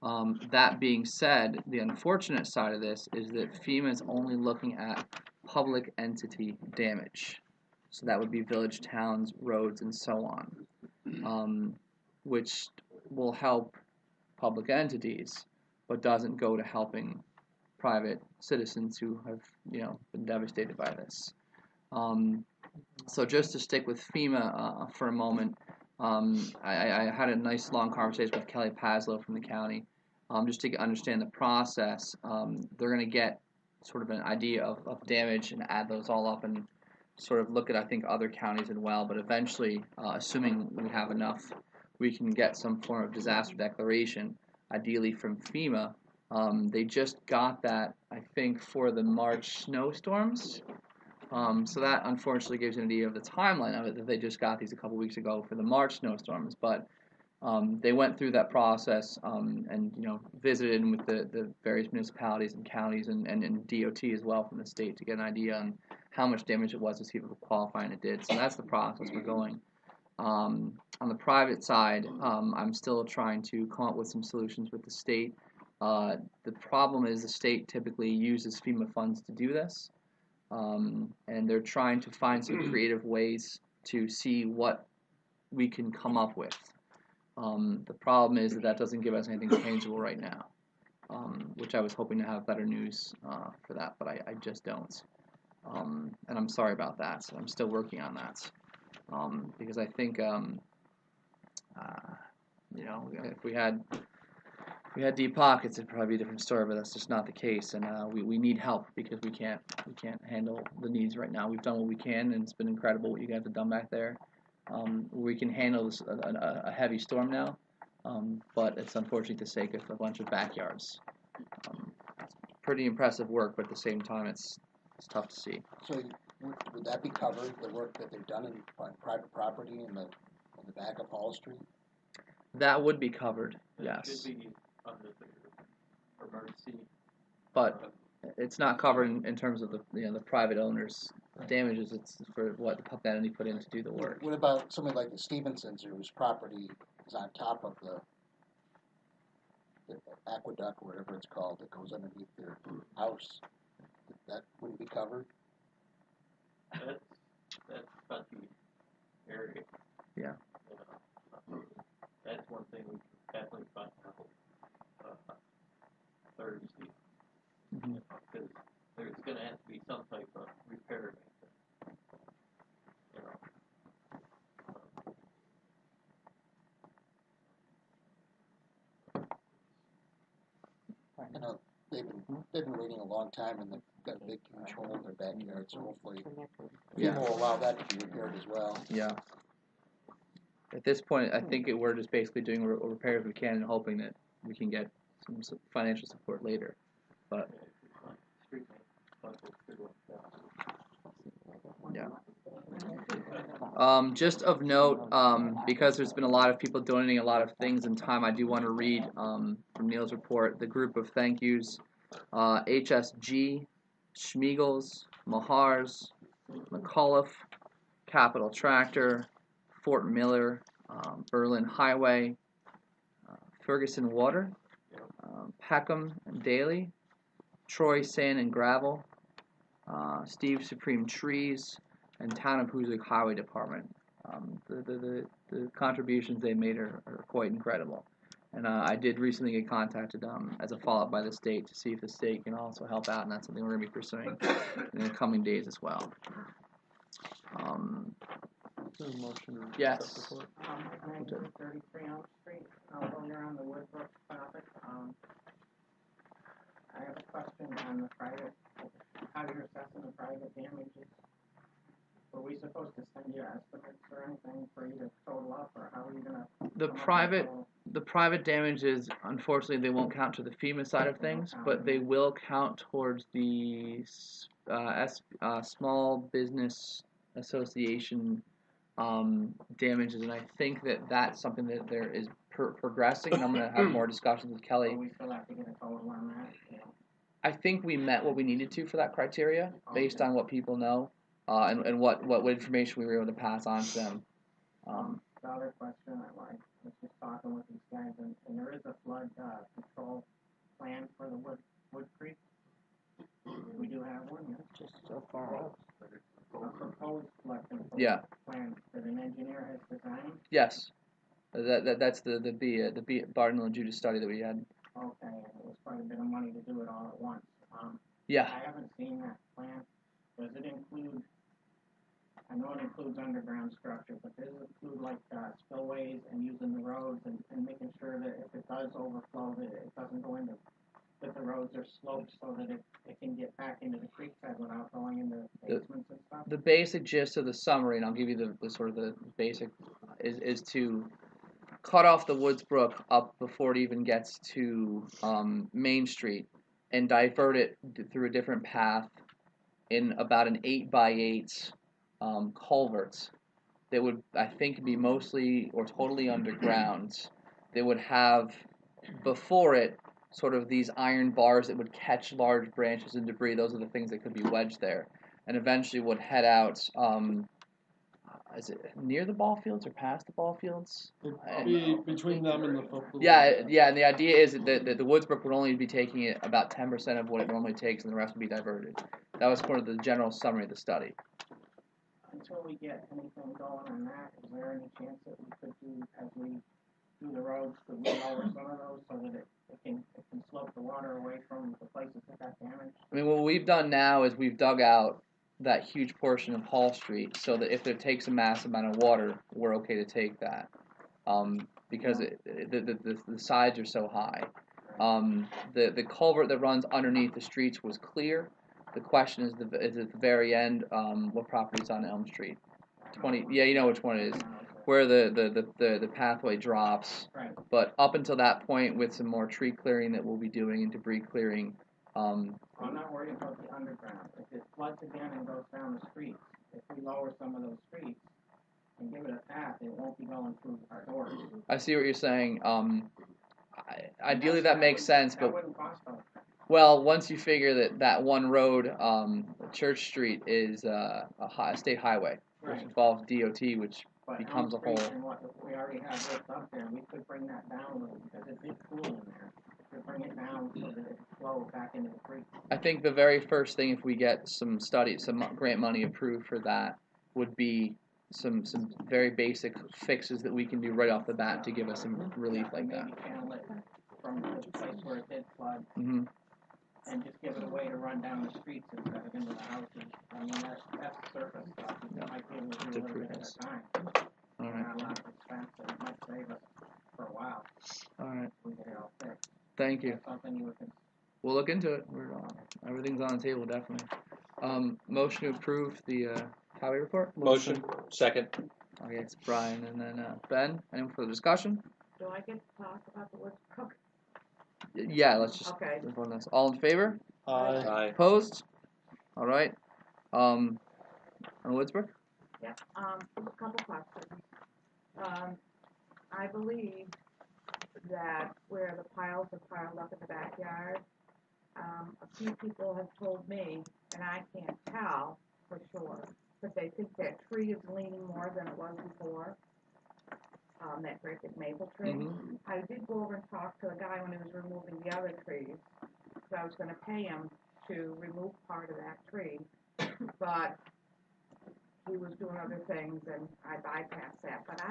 That being said, the unfortunate side of this is that FEMA is only looking at public entity damage. So that would be village, towns, roads, and so on, which will help public entities, but doesn't go to helping private citizens who have, been devastated by this. So just to stick with FEMA for a moment, I had a nice long conversation with Kelly Paslow from the county, just to understand the process. They're going to get sort of an idea of damage and add those all up and sort of look at, I think, other counties as well. But eventually, assuming we have enough, we can get some form of disaster declaration, ideally from FEMA. They just got that, I think, for the March snowstorms. So that unfortunately gives you an idea of the timeline of it, that they just got these a couple weeks ago for the March snowstorms. But they went through that process and visited with the various municipalities and counties and DOT as well from the state to get an idea on how much damage it was to see if it would qualify, and it did. So that's the process we're going. On the private side, I'm still trying to come up with some solutions with the state. The problem is the state typically uses FEMA funds to do this, and they're trying to find some creative ways to see what we can come up with. The problem is that doesn't give us anything tangible right now, which I was hoping to have better news for that, but I just don't. And I'm sorry about that. So I'm still working on that, because I think if we had deep pockets, it'd probably be a different story, but that's just not the case. And we need help because we can't handle the needs right now. We've done what we can, and it's been incredible what you guys have done back there. We can handle this, a heavy storm now, but it's unfortunate to sake of a bunch of backyards. Pretty impressive work, but at the same time, it's tough to see. So would that be covered, the work that they've done on private property in the back of Hall Street? That would be covered, yes. It should be under the emergency. But it's not covered in terms of the private owners' damages. It's for what the public entity put in to do the work. What about somebody like the Stevensons, whose property is on top of the aqueduct, or whatever it's called, that goes underneath their house? That wouldn't be covered? That's touchy area. Yeah. That's one thing we can definitely find out Thursday. Because there's going to have to be some type of repair. You know, they've been waiting a long time, and they've got a big, huge hole in their backyard, so hopefully Yeah. FEMA will allow that to be repaired as well. Yeah. At this point, I think we're just basically doing repairs we can and hoping that we can get some financial support later. But yeah. Just of note, because there's been a lot of people donating a lot of things and time, I do want to read from Neil's report the group of thank yous. HSG, Schmiegels, Mahars, McAuliffe, Capital Tractor, Fort Miller, Berlin Highway, Ferguson Water, Peckham and Daly, Troy Sand and Gravel, Steve Supreme Trees, and Town of Hoosick Highway Department. The contributions they made are quite incredible. And I did recently get contacted as a follow-up by the state to see if the state can also help out, and that's something we're going to be pursuing in the coming days as well. Yes. 1933 Elm Street, over on the Woodbrook topic. I have a question on the private, how you're assessing the private damages. Were we supposed to send you estimates or anything for you to total up, or how are you gonna? The private damages, unfortunately, they won't count to the FEMA side of things, but they will count towards the Small Business Association damages, and I think that that's something that there is progressing, and I'm going to have more discussions with Kelly. We still have to get a total on that. Yeah. I think we met what we needed to for that criteria, based on what people know, and what information we were able to pass on to them. The other question I was just talking with these guys, and there is a flood control plan for the Wood Creek. We do have one, yeah? Just so far out. A proposed flood control plan that an engineer has designed? Yes. That's the Barton and Judas study that we had. Okay, and it was quite a bit of money to do it all at once. Yeah. I haven't seen that plan. Does it include, I know it includes underground structure, but does it include like spillways and using the roads and making sure that if it does overflow, that it doesn't go into, that the roads are sloped so that it can get back into the creek bed without going into basements and stuff? The basic gist of the summary, and I'll give you the sort of the basic, is to cut off the Woods Brook up before it even gets to Main Street and divert it through a different path in about an 8x8 culverts that would, I think, be mostly or totally underground. They would have before it sort of these iron bars that would catch large branches and debris. Those are the things that could be wedged there, and eventually would head out. Is it near the ball fields or past the ball fields? It'd be between them and the football. Yeah, and the idea is that the Woodsbrook would only be taking it about 10% of what it normally takes, and the rest would be diverted. That was sort of the general summary of the study. Until we get anything going on that, is there any chance that we could do, as we do the roads, could we lower some of those so that it can slope the water away from the places that got damaged? I mean, what we've done now is we've dug out that huge portion of Hall Street so that if it takes a massive amount of water, we're okay to take that. Because the sides are so high. The culvert that runs underneath the streets was clear. The question is at the very end, what property is on Elm Street? 20. Yeah, you know which one it is. Where the pathway drops. Right. But up until that point, with some more tree clearing that we'll be doing and debris clearing. I'm not worried about the underground. If it floods again and goes down the streets, if we lower some of those streets and give it a path, it won't be going through our doors. I see what you're saying. Ideally, that makes sense, but wouldn't cost us. Well, once you figure that one road, Church Street, is a state highway, which involves DOT, which becomes a whole. And what we already have this up there, we could bring that down a little because it is cool in there. We could bring it down so that it flows back into the creek. I think the very first thing, if we get some grant money approved for that, would be some very basic fixes that we can do right off the bat to give us some relief like that. Maybe channel it from the place where it did flood. Mm-hmm. And just give it a way to run down the streets instead of into the houses. I mean, that's surface stuff. You might be able to do a little bit at a time. All right. Not a lot of expense, it might save us for a while. All right. We get it all fixed. Thank you. That's something you would we'll look into it. Everything's on the table, definitely. Motion to approve the highway report? Motion. Second. Okay, it's Brian and then Ben. Any further discussion? Do I get to talk about the Woods Brook? Yeah, let's just Okay. move on this. All in favor? Aye. Opposed? All right. On Woodsbrook? Yep, a couple questions. I believe that where the piles are piled up in the backyard, a few people have told me, and I can't tell for sure, but they think that tree is leaning more than it was before. That great big maple tree. Mhm. I did go over and talk to a guy when he was removing the other trees, so I was gonna pay him to remove part of that tree, but he was doing other things and I bypassed that, but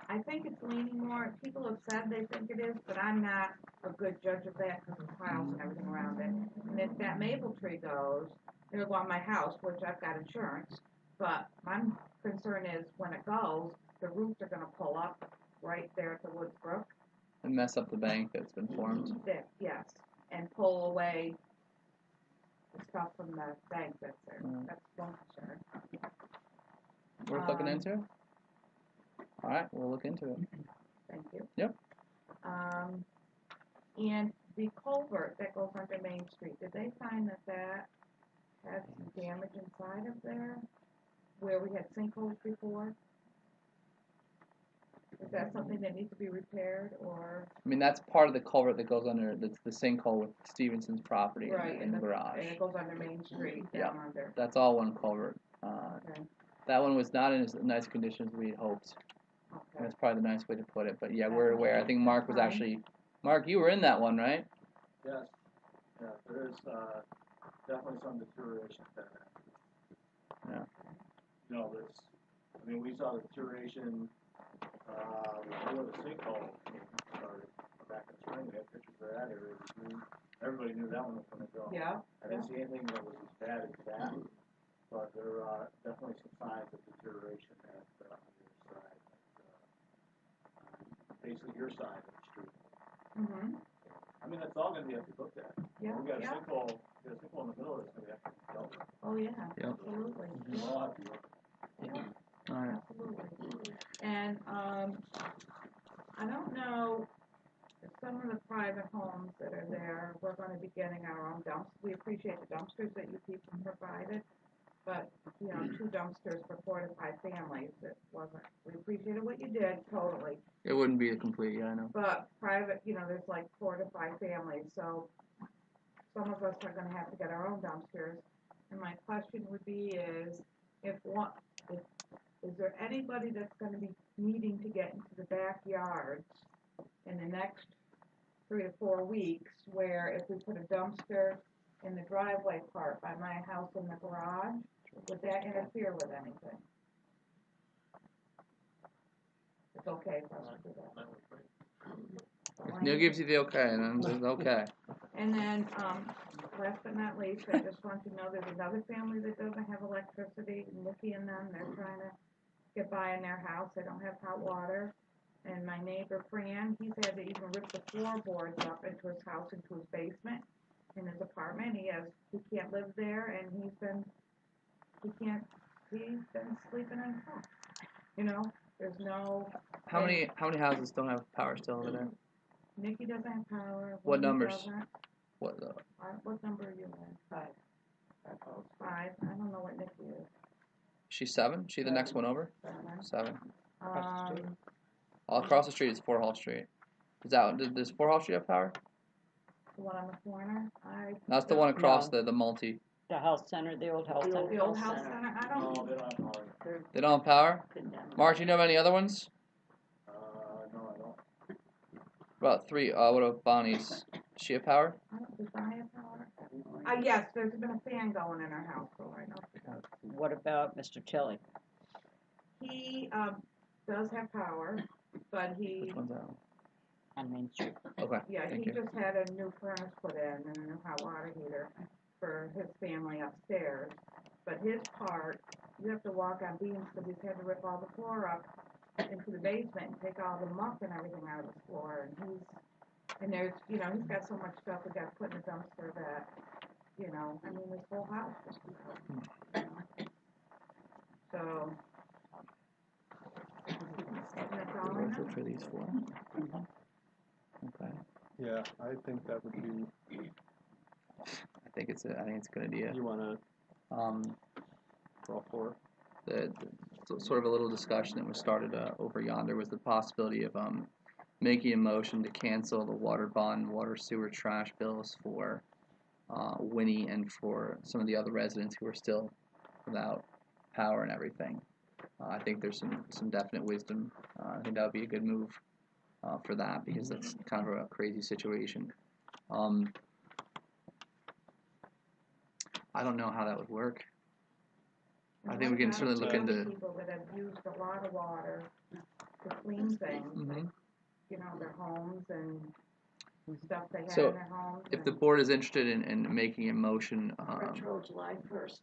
I think it's leaning more, people have said they think it is, but I'm not a good judge of that because of the piles and everything around it. And if that maple tree goes, it'll go on my house, which I've got insurance, but my concern is when it goes, the roots are gonna pull up right there at the Woods Brook. And mess up the bank that's been formed. Yes, and pull away the stuff from the bank that's there. That's one concern. Worth looking into? All right, we'll look into it. Thank you. Yep. And the culvert that goes under Main Street, did they find that had some damage inside of there where we had sinkholes before? Is that something that needs to be repaired or? I mean, that's part of the culvert that goes under, that's the sinkhole with Stevenson's property Right, in the garage. And it goes under Main Street, down under. That's all one culvert. Okay. That one was not in as nice condition as we had hoped. Okay. That's probably the nice way to put it, but yeah, we're aware. I think Mark was actually, Mark, you were in that one, right? Yes, yeah, there is, definitely some deterioration there. Yeah. You know, we saw the deterioration, before the sinkhole started back in the spring. We had pictures of that area. Everybody knew that one was gonna go. Yeah. I didn't see anything that was as bad as that, but there are definitely some signs of deterioration on your side, basically your side of the street. Mm-hmm. I mean, that's all gonna be have to look at. Yeah, We got a yeah. sinkhole in the middle that's gonna have to be dealt with. Oh, yeah, Yep. absolutely. We all have to look. All right. Absolutely. And, I don't know, if some of the private homes that are there, we're gonna be getting our own dumps. We appreciate the dumpsters that you people provided, but, 2 dumpsters for 4 to 5 families, we appreciated what you did, totally. It wouldn't be a complete, yeah, I know. But private, there's like 4 to 5 families, so some of us are gonna have to get our own dumpsters. And my question would be is there anybody that's gonna be needing to get into the backyards in the next 3 to 4 weeks, where if we put a dumpster in the driveway part by my house in the garage, would that interfere with anything? It's okay for us to do that. If Neil gives you the okay, then it's okay. And then, last but not least, I just want you to know there's another family that doesn't have electricity. Nikki and them, they're trying to get by in their house. They don't have hot water. And my neighbor Fran, he's had to even rip the floorboards up into his house, into his basement, in his apartment. He can't live there, and he's been sleeping in his house. There's no. How many houses don't have power still over there? Nikki doesn't have power. What Wendy numbers? doesn't. What What number are you in? 5. 5. I don't know what Nikki is. She's 7? She the next one over? 7. 7. All across the street is 4 Hall Street. Does 4 Hall Street have power? The one on the corner? That's the one across the multi. The health center, the old health center. The old health center? I don't. No, they don't have power. They don't have power? Mark, do you know of any other ones? No, I don't. About 3. What about Bonnie's? Does she have power? Does Bonnie have power? Yes, there's been a fan going in her house, so I know. What about Mr. Tilly? He does have power, but he. Which one's that one? On Main Street. Okay. Yeah, he just had a new furnace put in and a new hot water heater for his family upstairs. But his part, you have to walk on beams because he's had to rip all the floor up into the basement and take all the muck and everything out of the floor. And And there's, you know, he's got so much stuff we got to put in the dumpster that, you know, I mean, this whole house is, you know. So. That's all I Worth know. it for these four. Okay. Yeah, I think that would be. I think it's a good idea. You wanna for all four? The sort of a little discussion that was started over yonder was the possibility of making a motion to cancel the water bond, water sewer trash bills for Winnie and for some of the other residents who are still without power and everything. I think there's some definite wisdom. I think that would be a good move for that because that's kind of a crazy situation. I don't know how that would work. I think we can certainly look into. People that have used a lot of water to clean things, you know, their homes and stuff they have in their homes. If the board is interested in making a motion, Retro July 1st.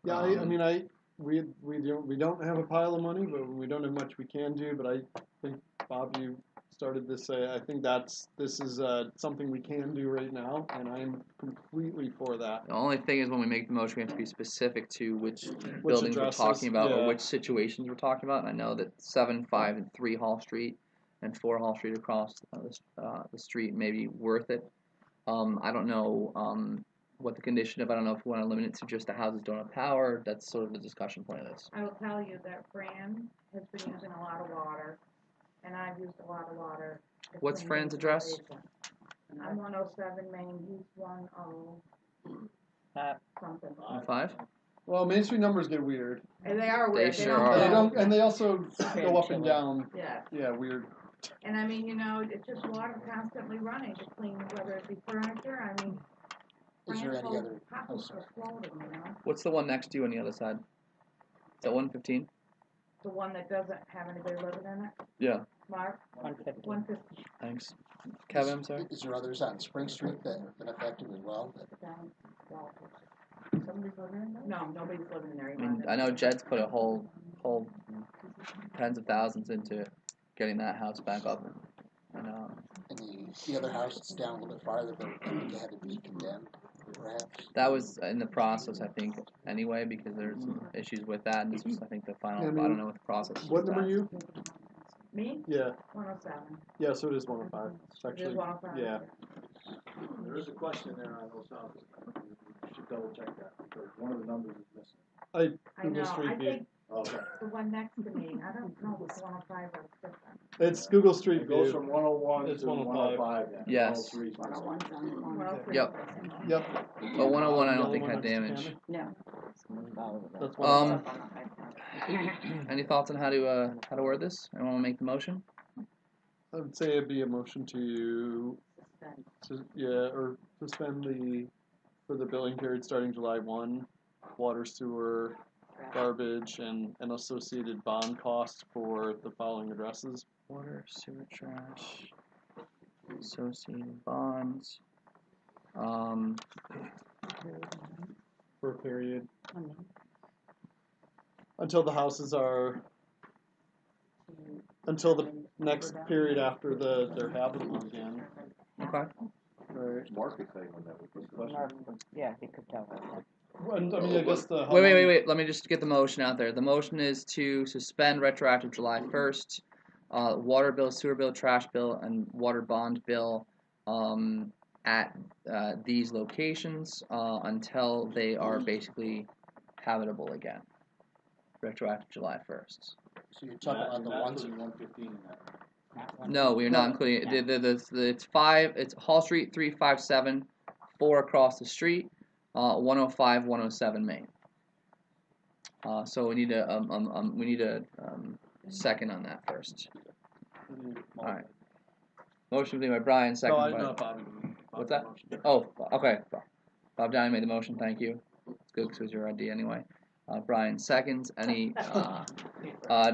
Yeah, I mean, we don't have a pile of money, but we don't have much we can do. But I think Bob, you started this. I think this is something we can do right now, and I'm completely for that. The only thing is when we make the motion, we have to be specific to which buildings we're talking about or which situations we're talking about. And I know that 7, 5, and 3 Hall Street and 4 Hall Street across the street may be worth it. I don't know what the condition of. I don't know if we want to limit it to just the houses don't have power. That's sort of the discussion point of this. I will tell you that Fran has been using a lot of water, and I've used a lot of water. What's Fran's address? I'm 107 Main, he's 10 something. 5? Well, Main Street numbers get weird. And they are weird. They sure are. They don't, and they also go up and down. Yeah. Yeah, weird. And I mean, you know, it's just water constantly running to clean, whether it be furniture. I mean, Is there any other? house are floating, you know. What's the one next to you on the other side? Is that 115? The one that doesn't have anybody living in it. Yeah. Mark. 150. Thanks. Kevin, I'm sorry. Is there others on Spring Street that have been affected as well? Somebody's living in there? No, nobody's living in there. I mean, I know Jed's put a whole tens of thousands into getting that house back up, and the other house that's down a little bit farther, but they had to be condemned, perhaps. that was in the process, I think, anyway, because there's some issues with that, and this was, I think, the final. Yeah, I don't know what the process. What number are you? Me? Yeah. 107. Yeah, so it is 105. It's actually, It is 105. yeah. There is a question there on those houses. You should double check that because one of the numbers is missing. I know. Street I View. think the one next to me. I don't know if it's 105 or it's different. It's Google Street It View. goes from 101 It's to 105. 105. Yes. 103. Yep. Yep. But 101, I don't think had damage. No. That's 105. Any thoughts on how to word this? Anyone want to make the motion? I would say it'd be a motion to suspend for the billing period starting July 1, water, sewer, garbage, and associated bond costs for the following addresses. Water, sewer, trash, associated bonds. For a period. Until the houses are. Until the next period after they're habitable again. Okay. Right. Mark could say when that was discussed. Yeah, he could tell us. And, I mean, I guess the. Wait. Let me just get the motion out there. The motion is to suspend retroactive July 1st, water bill, sewer bill, trash bill, and water bond bill at these locations until they are basically habitable again. Retroactive July 1st. So you're talking about the ones in 115. No, we are not including it's 5. It's Hall Street 357, 4 across the street, 105, 107 Main. So we need a second on that first. All right. Motion made by Brian, second by. No, Bobby. What's that? Oh, okay. Bob Downey made the motion. Thank you. It's good because it was your idea anyway. Brian seconds. Any?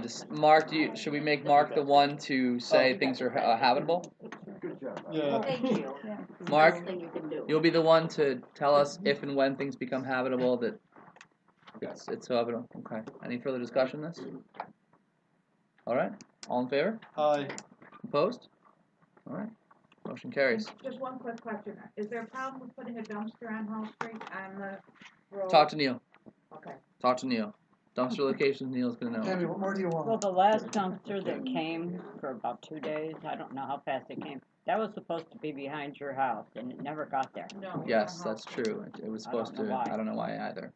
Just Mark. Should we make Mark the one to say things are habitable? Good job. Yeah. Thank you. Mark, Best thing you can do. you'll be the one to tell us if and when things become habitable. That it's habitable. Okay. Any further discussion on this? All right. All in favor? Aye. Opposed? All right. Motion carries. Just one quick question. Is there a problem with putting a dumpster on Hall Street on the road? Talk to Neil. Okay. Talk to Neil. Dumpster locations, Neil's gonna know. Tammy, what more do you want? Well, the last dumpster that came for about 2 days, I don't know how fast it came, that was supposed to be behind your house, and it never got there. No. Yes, that's true. It was supposed I don't to. know why. I don't know why either.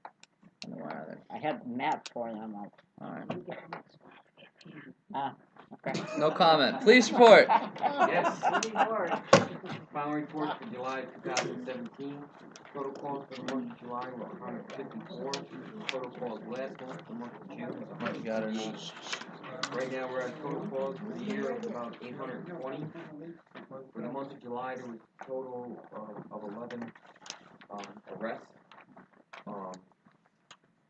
I don't know why either. I had map for them. All right. Okay. No comment. Police report. Yes. Following report for July 2017. Total calls for the month of July were 154. Total calls last month, the month of June, was 158. Right now we're at total calls for the year of about 820. For the month of July, there was a total of 11 arrests.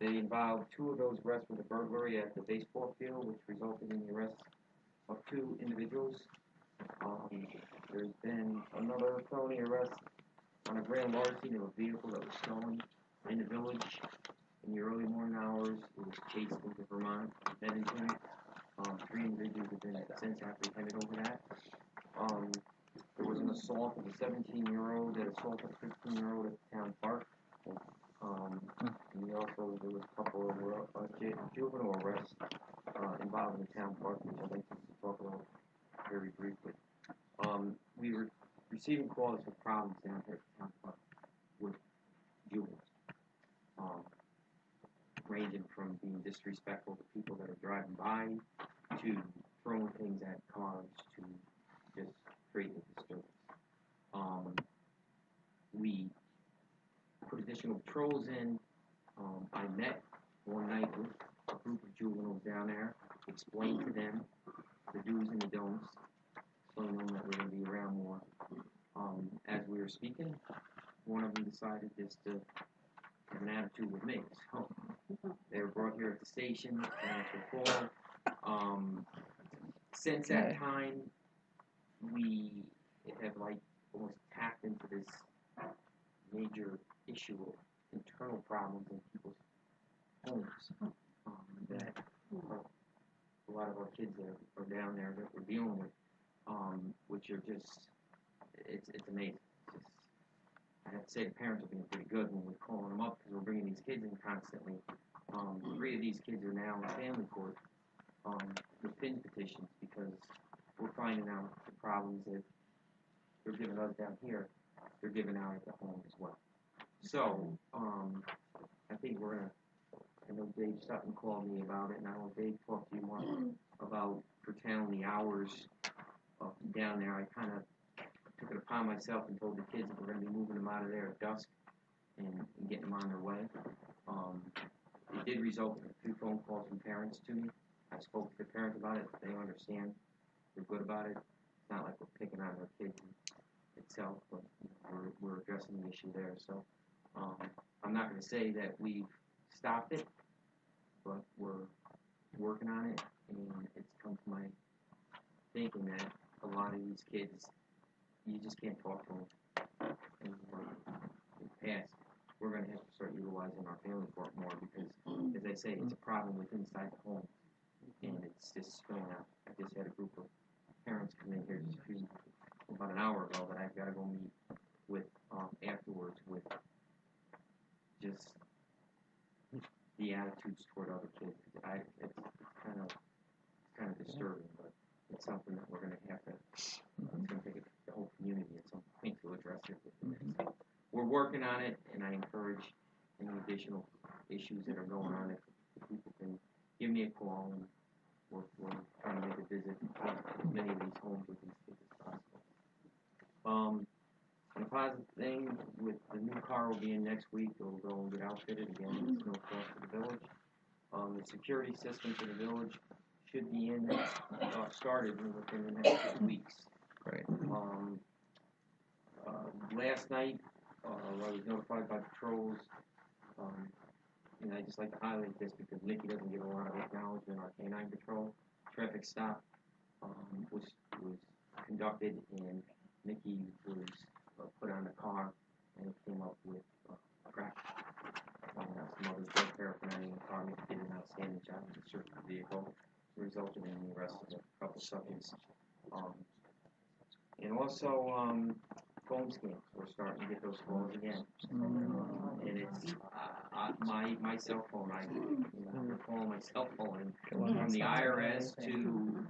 They involved 2 of those arrests with a burglary at the baseball field, which resulted in the arrest of 2 individuals. There's been another felony arrest on a grand larceny of a vehicle that was stolen in the village in the early morning hours. It was chased into Vermont, Bennington. 3 individuals have been since apprehended over that. There was an assault of a 17-year-old that assaulted a 15-year-old at the town park. And there was a couple of juvenile arrests involved in the town park, which I'd like to talk about very briefly. We were receiving calls for problems down here at the town park with juveniles, ranging from being disrespectful to people that are driving by, to throwing things at cars, to just creating a disturbance. We put additional patrols in. I met one night with a group of juveniles down there, explained to them the do's and the don'ts, telling them that we're going to be around more. As we were speaking, one of them decided just to have an attitude with me. So they were brought here at the station, and for call. Since that time, we have almost tapped into this major issue of internal problems in people's homes that a lot of our kids are down there that we're dealing with, which are just, it's amazing. I have to say the parents are being pretty good when we're calling them up because we're bringing these kids in constantly. 3 of these kids are now in family court with PIN petitions because we're finding out the problems that they're giving us down here, they're giving out at the home as well. So, I think I know Dave Sutton called me about it, and I know Dave talked to you more about curtailing the hours down there. I kind of took it upon myself and told the kids that we're going to be moving them out of there at dusk and getting them on their way. It did result in a few phone calls from parents to me. I spoke to the parents about it. They understand. They're good about it. It's not like we're picking on their kids itself, but we're addressing the issue there. So I'm not going to say that we've stopped it, but we're working on it, and it's come to my thinking that a lot of these kids, you just can't talk to them anymore. In the past, we're going to have to start utilizing our family court more because, as I say, it's a problem with inside the home, and it's just spilling out. I just had a group of parents come in here just about an hour ago that I've got to go meet with afterwards with just the attitudes toward other kids. It's kind of disturbing, but it's something that we're going to have to. It's going to take the whole community at some point to address it. So we're working on it, and I encourage any additional issues that are going on. If people can give me a call, and we're trying to make a visit to many of these homes with these kids as possible. And a positive thing with the new car will be in next week. It'll go and get outfitted again. It's no cost to the village. The security system for the village should be in started within the next 2 weeks. Great. Last night, I was notified by patrols. And I just like to highlight this because Nikki doesn't get a lot of acknowledgement. Our canine patrol traffic stop was conducted, and Nikki was put on the car, and it came up with crack. Some other drug paraphernalia in the car. Nikki did an outstanding job in the search of the vehicle, resulted in the arrest of a couple subjects. And also also, phone scams, we're starting to get those calls again. And it's, my cell phone, they're calling my cell phone, and from the IRS to,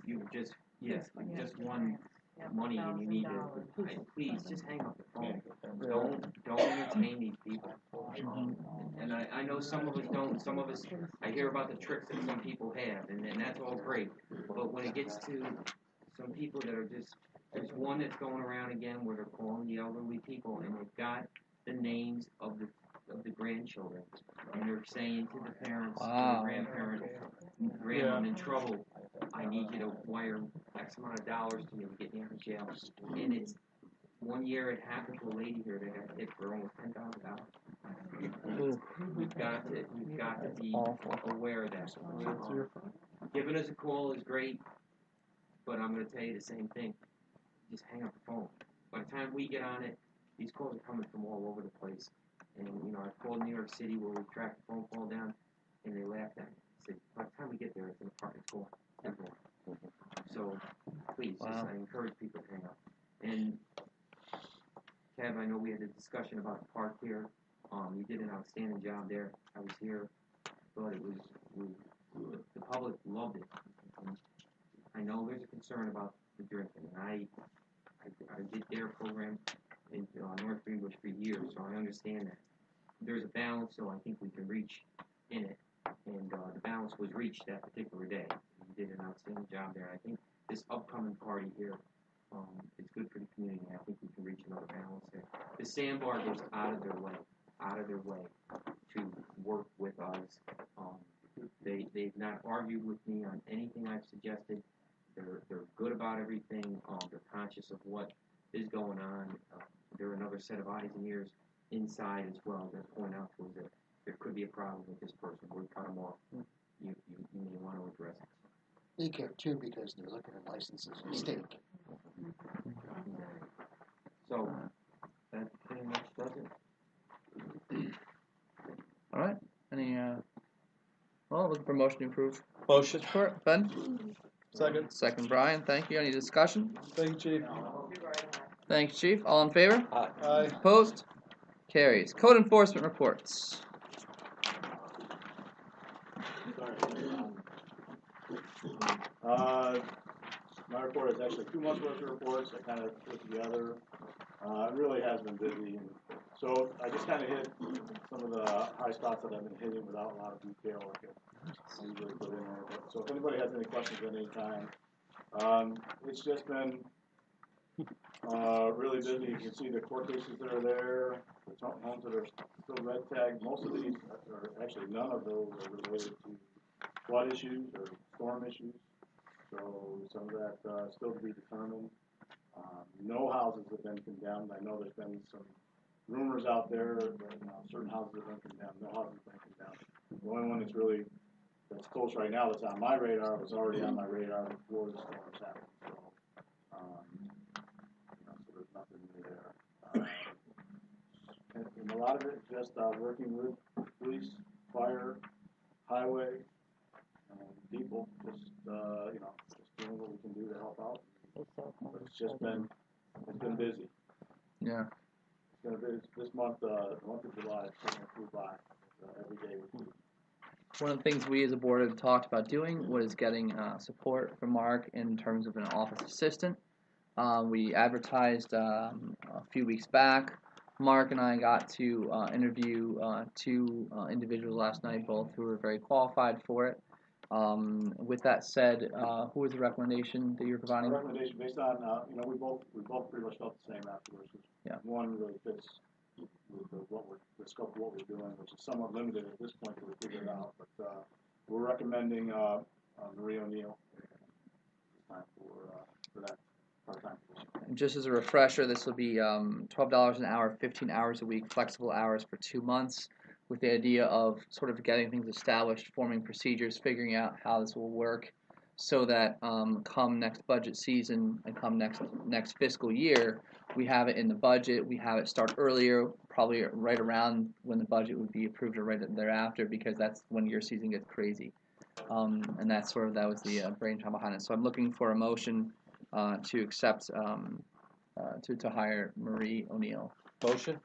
you just, yes, you just won money and you need to, please, just hang up the phone. Don't entertain these people. And I know some of us don't, some of us, I hear about the tricks that some people have, and that's all great. But when it gets to some people that are just, there's one that's going around again where they're calling the elderly people and they've got the names of the grandchildren. And they're saying to the parents, to the grandparents, Grandma, I'm in trouble. I need you to wire X amount of dollars to me to get me out of jail. And it's, one year it happened to a lady here that got hit for almost $10,000. We've got to be aware of that. Giving us a call is great, but I'm going to tell you the same thing. Just hang up the phone. By the time we get on it, these calls are coming from all over the place. And, I've called New York City where we tracked the phone call down, and they laughed at me. I said, by the time we get there, it's an apartment call. Everywhere. So, please, I encourage people to hang up. And, Kev, I know we had a discussion about the park here. You did an outstanding job there. I was here. Thought it was the public loved it. I know there's a concern about the drinking, and I did their program in North Greenbush for years, so I understand that. There's a balance, so I think we can reach in it, and the balance was reached that particular day. You did an outstanding job there. I think this upcoming party here is good for the community, and I think we can reach another balance there. The sandbar goes out of their way to work with us. They've not argued with me on anything I've suggested. They're good about everything. They're conscious of what is going on. There are another set of eyes and ears inside as well that point out to us that there could be a problem with this person. We'll cut them off. You may want to address it. They care too because they're looking at licenses and stake. So that pretty much does it. All right. Any? Looking for motion to approve. Motion. Support. Ben. Second. Second, Brian. Thank you. Any discussion? Thank you, Chief. Thanks, Chief. All in favor? Aye. Opposed? Carries. Code enforcement reports. My report is actually 2 months worth of reports. I kind of put together. It really has been busy. And so I just kind of hit some of the high spots that I've been hitting without a lot of detail like I usually put in there. But, so if anybody has any questions at any time, it's just been really busy. You can see the court cases that are there, the homes that are still red tagged. Most of these, or actually none of those, are related to flood issues or storm issues. So some of that still to be determined. No houses have been condemned. I know there's been some rumors out there that certain houses have been condemned. No houses have been condemned. The only one that's close right now that's on my radar was already on my radar before the storms happened. So, so there's nothing new there. And a lot of it is just working with police, fire, highway, people, just doing what we can do to help out. But it's been busy. Yeah. It's gonna be this month, the month of July, it's going to flew by every day. One of the things we as a board had talked about doing was getting support from Mark in terms of an office assistant. We advertised a few weeks back. Mark and I got to interview two individuals last night, both who were very qualified for it. With that said, who was the recommendation that you're providing? Our recommendation based on, we both pretty much felt the same afterwards. Yeah. One really fits with the scope of what we're doing, which is somewhat limited at this point to figure it out. But we're recommending Marie O'Neill time for that part-time position. And just as a refresher, this will be $12 an hour, 15 hours a week, flexible hours for 2 months, with the idea of sort of getting things established, forming procedures, figuring out how this will work, so that come next budget season and come next fiscal year, we have it in the budget. We have it start earlier, probably right around when the budget would be approved or right thereafter, because that's when your season gets crazy. And that was the brainchild behind it. So I'm looking for a motion to accept to hire Marie O'Neill. Motion?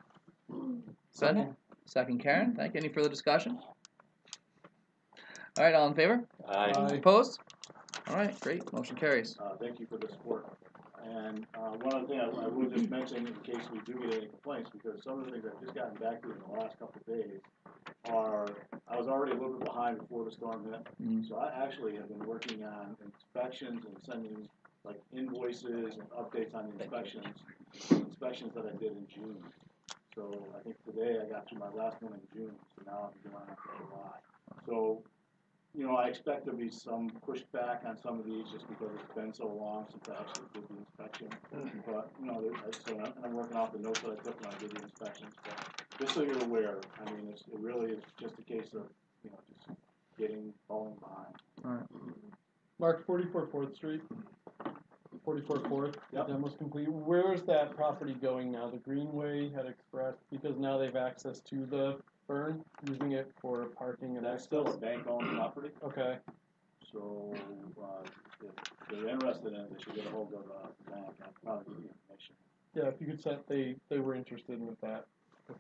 Second, Karen. Thank you. Any further discussion? All right, all in favor? Aye. Opposed? All right, great. Motion carries. Thank you for the support. And one other thing I will just mention in case we do get any complaints, because some of the things I've just gotten back to in the last couple of days are, I was already a little bit behind before the storm hit. So I actually have been working on inspections and sending like invoices and updates on the inspections that I did in June. So I think today I got to my last one in June, so now I'm doing it for July. So, you know, I expect there'll be some pushback on some of these just because it's been so long since I actually did the inspection. But, you know, I'm working off the notes that I took when I did the inspections. But just so you're aware, I mean, it really is just a case of, you know, just falling behind. All right. Mark, 44 4th Street. 44 4th, yep. The demo's complete. Where is that property going now? The Greenway had expressed, because now they've access to the burn, using it for parking and That's access. still a bank-owned property. Okay. So if they're interested in it, they should get a hold of the bank. I'll probably give you information. Yeah, if you could set, they were interested in that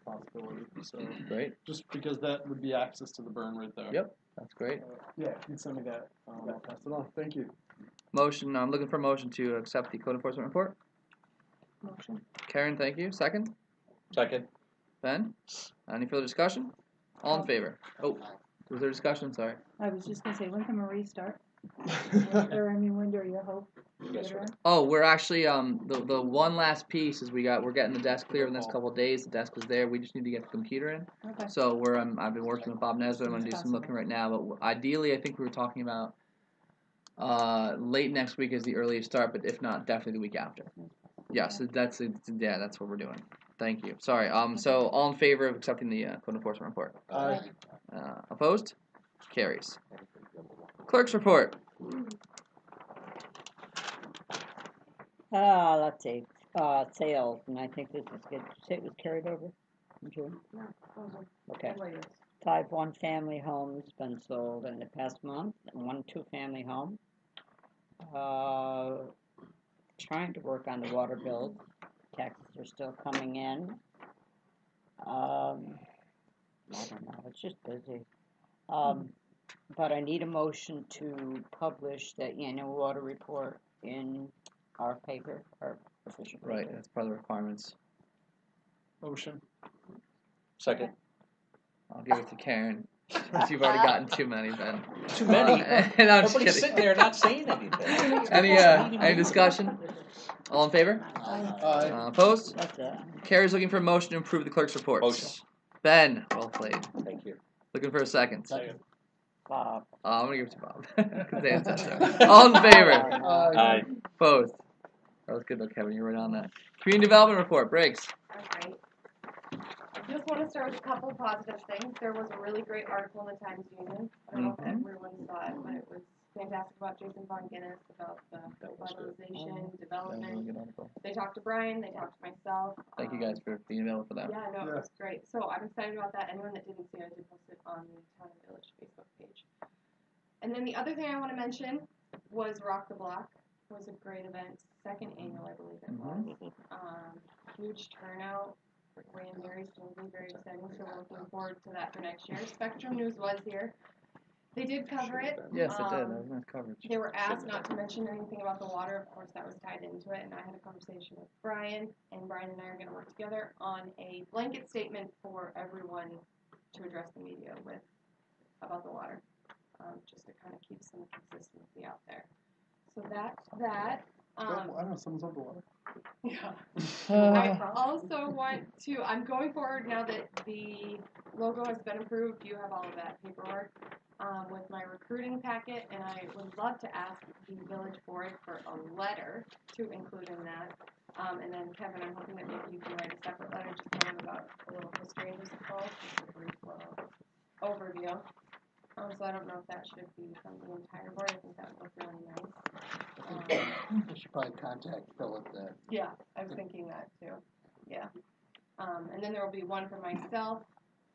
possibility. So great. Just because that would be access to the burn right there. Yep, that's great. Yeah, if you'd send me that, I'll pass it on. Thank you. Motion. I'm looking for a motion to accept the code enforcement report. Motion. Karen, thank you. Second. Second. Ben. Any further discussion? All in favor? Oh, was there discussion? Sorry. I was just gonna say, when can Marie start? When do you hope? Oh, we're actually the one last piece is we're getting the desk clear in the next couple of days. The desk was there. We just need to get the computer in. Okay. So I've been working with Bob Nesbitt. I'm gonna do some looking right now. But ideally, I think we were talking about late next week is the earliest start. But if not, definitely the week after. Yeah. So that's what we're doing. Thank you. Sorry. So all in favor of accepting the code enforcement report? Aye. Opposed? Carries. Clerk's report. Let's see. Sales, and I think this is good. Did you say it was carried over in June? No, Okay. 5 one-family homes been sold in the past month, and 1 two-family home. Trying to work on the water bills. Taxes are still coming in. I don't know. It's just busy. But I need a motion to publish the annual water report in our paper, our official paper. Right, that's part of the requirements. Motion. Second. I'll give it to Karen. Since you've already gotten too many, Ben. Too many? And I'm just Everybody's kidding. sitting there not saying anything. Any discussion? All in favor? Aye. Opposed? That's it. Carrie's looking for a motion to approve the clerk's reports. Motion. Ben, well played. Thank you. Looking for a second. Second. Bob. I'm gonna give it to Bob. 'Cause they didn't touch it. All in favor? Aye. Opposed? That was good though, Kevin. You were right on that. Community development report. Briggs. Okay. Just want to start with a couple of positive things. There was a really great article in the Times Union. I don't know if everyone saw it, but it was fantastic about Jason Von Guinness, about the revitalization, development. They talked to Brian, they talked to myself. Thank you guys for being available for that. Yeah, no, it was great. So I'm excited about that. Anyone that didn't see it, I did post it on the Town and Village Facebook page. And then the other thing I want to mention was Rock the Block. It was a great event, 2nd annual, I believe it was. Huge turnout. Ran very smoothly, very exciting. So we're looking forward to that for next year. Spectrum News was here. They did cover it. Yes, it did. That was nice coverage. They were asked not to mention anything about the water. Of course, that was tied into it. And I had a conversation with Brian, and Brian and I are going to work together on a blanket statement for everyone to address the media with about the water, just to kind of keep some consistency out there. So that's that. I don't know, someone's on the water. Yeah. I also want to, I'm going forward now that the logo has been approved. You have all of that paperwork with my recruiting packet, and I would love to ask the village board for a letter to include in that. And then Kevin, I'm hoping that maybe you can write a separate letter just telling about a little history of this falls, just a brief overview. So I don't know if that should be from the entire board. I think that would look really nice. You should probably contact Phil at the. Yeah, I was thinking that too. Yeah. And then there will be one for myself.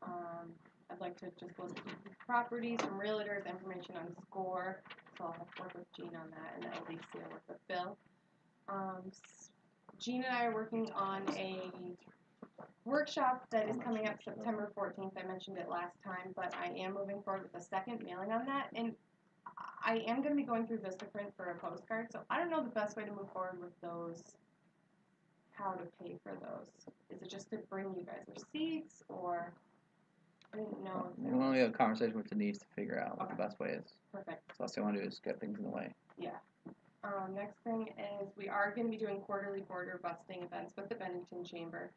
I'd like to just list properties from realtors, information on score. So I'll have to work with Gene on that, and then Alicia work with Bill. Jean and I are working on a workshop that is coming up September 14th. I mentioned it last time, but I am moving forward with a second mailing on that. And I am going to be going through Vistaprint for a postcard, so I don't know the best way to move forward with those, how to pay for those. Is it just to bring you guys receipts, or I didn't know. We want to have a conversation with Denise to figure out what the best way is. Perfect. So that's what I want to do is get things in the way. Yeah. Next thing is we are going to be doing quarterly border busting events with the Bennington Chamber.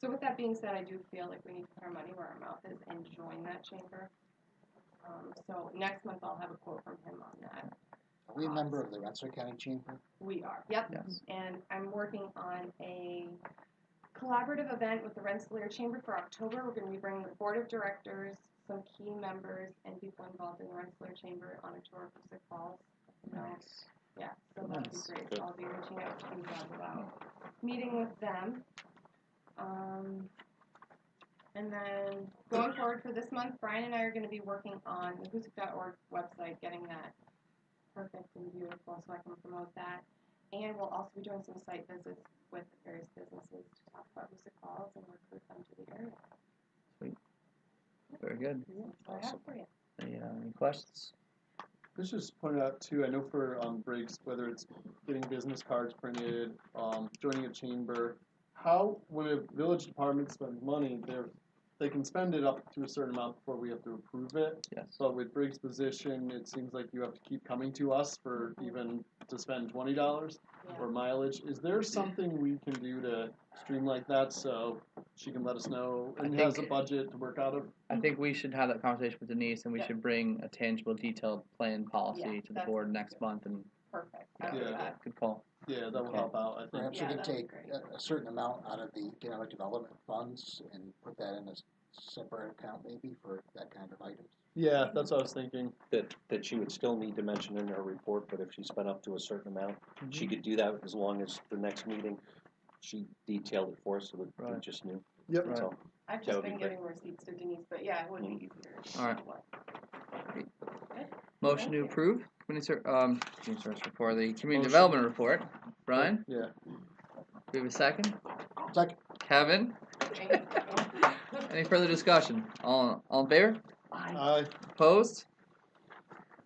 So with that being said, I do feel like we need to put our money where our mouth is and join that chamber. So next month I'll have a quote from him on that. Are we a member of the Rensselaer County Chamber? We are. Yep. Yes. And I'm working on a collaborative event with the Rensselaer Chamber for October. We're going to be bringing the board of directors, some key members, and people involved in the Rensselaer Chamber on a tour of Hoosick Falls. Nice. Yeah, so that'll be great. So I'll be reaching out to you guys about meeting with them. And then going forward for this month, Brian and I are going to be working on the Hoosick.org website, getting that perfect and beautiful so I can promote that. And we'll also be doing some site visits with various businesses to talk about Hoosick Falls and recruit them to the area. Sweet. Very good. That's what I have for you. Any questions? Let's just point out too, I know for Briggs, whether it's getting business cards printed, joining a chamber, how, when a village department spends money, they can spend it up to a certain amount before we have to approve it. Yes. But with Briggs' position, it seems like you have to keep coming to us for even to spend $20 or mileage. Is there something we can do to streamline that so she can let us know and has a budget to work out of? I think we should have that conversation with Denise, and we should bring a tangible, detailed plan policy to the board next month. And perfect. Good call. Yeah, that will help out, I think. Perhaps we could take a certain amount out of the economic development funds and put that in a separate account maybe for that kind of items. Yeah, that's what I was thinking. That she would still need to mention in her report, but if she spent up to a certain amount, she could do that as long as the next meeting she detailed it for us so that we just knew. Yep. That's all. I've just been giving receipts to Denise, but yeah, it would be easier. All right. Great. Motion to approve community service report, the community development report. Brian? Yeah. Do we have a second? Second. Kevin? Any further discussion? All in favor? Aye. Opposed?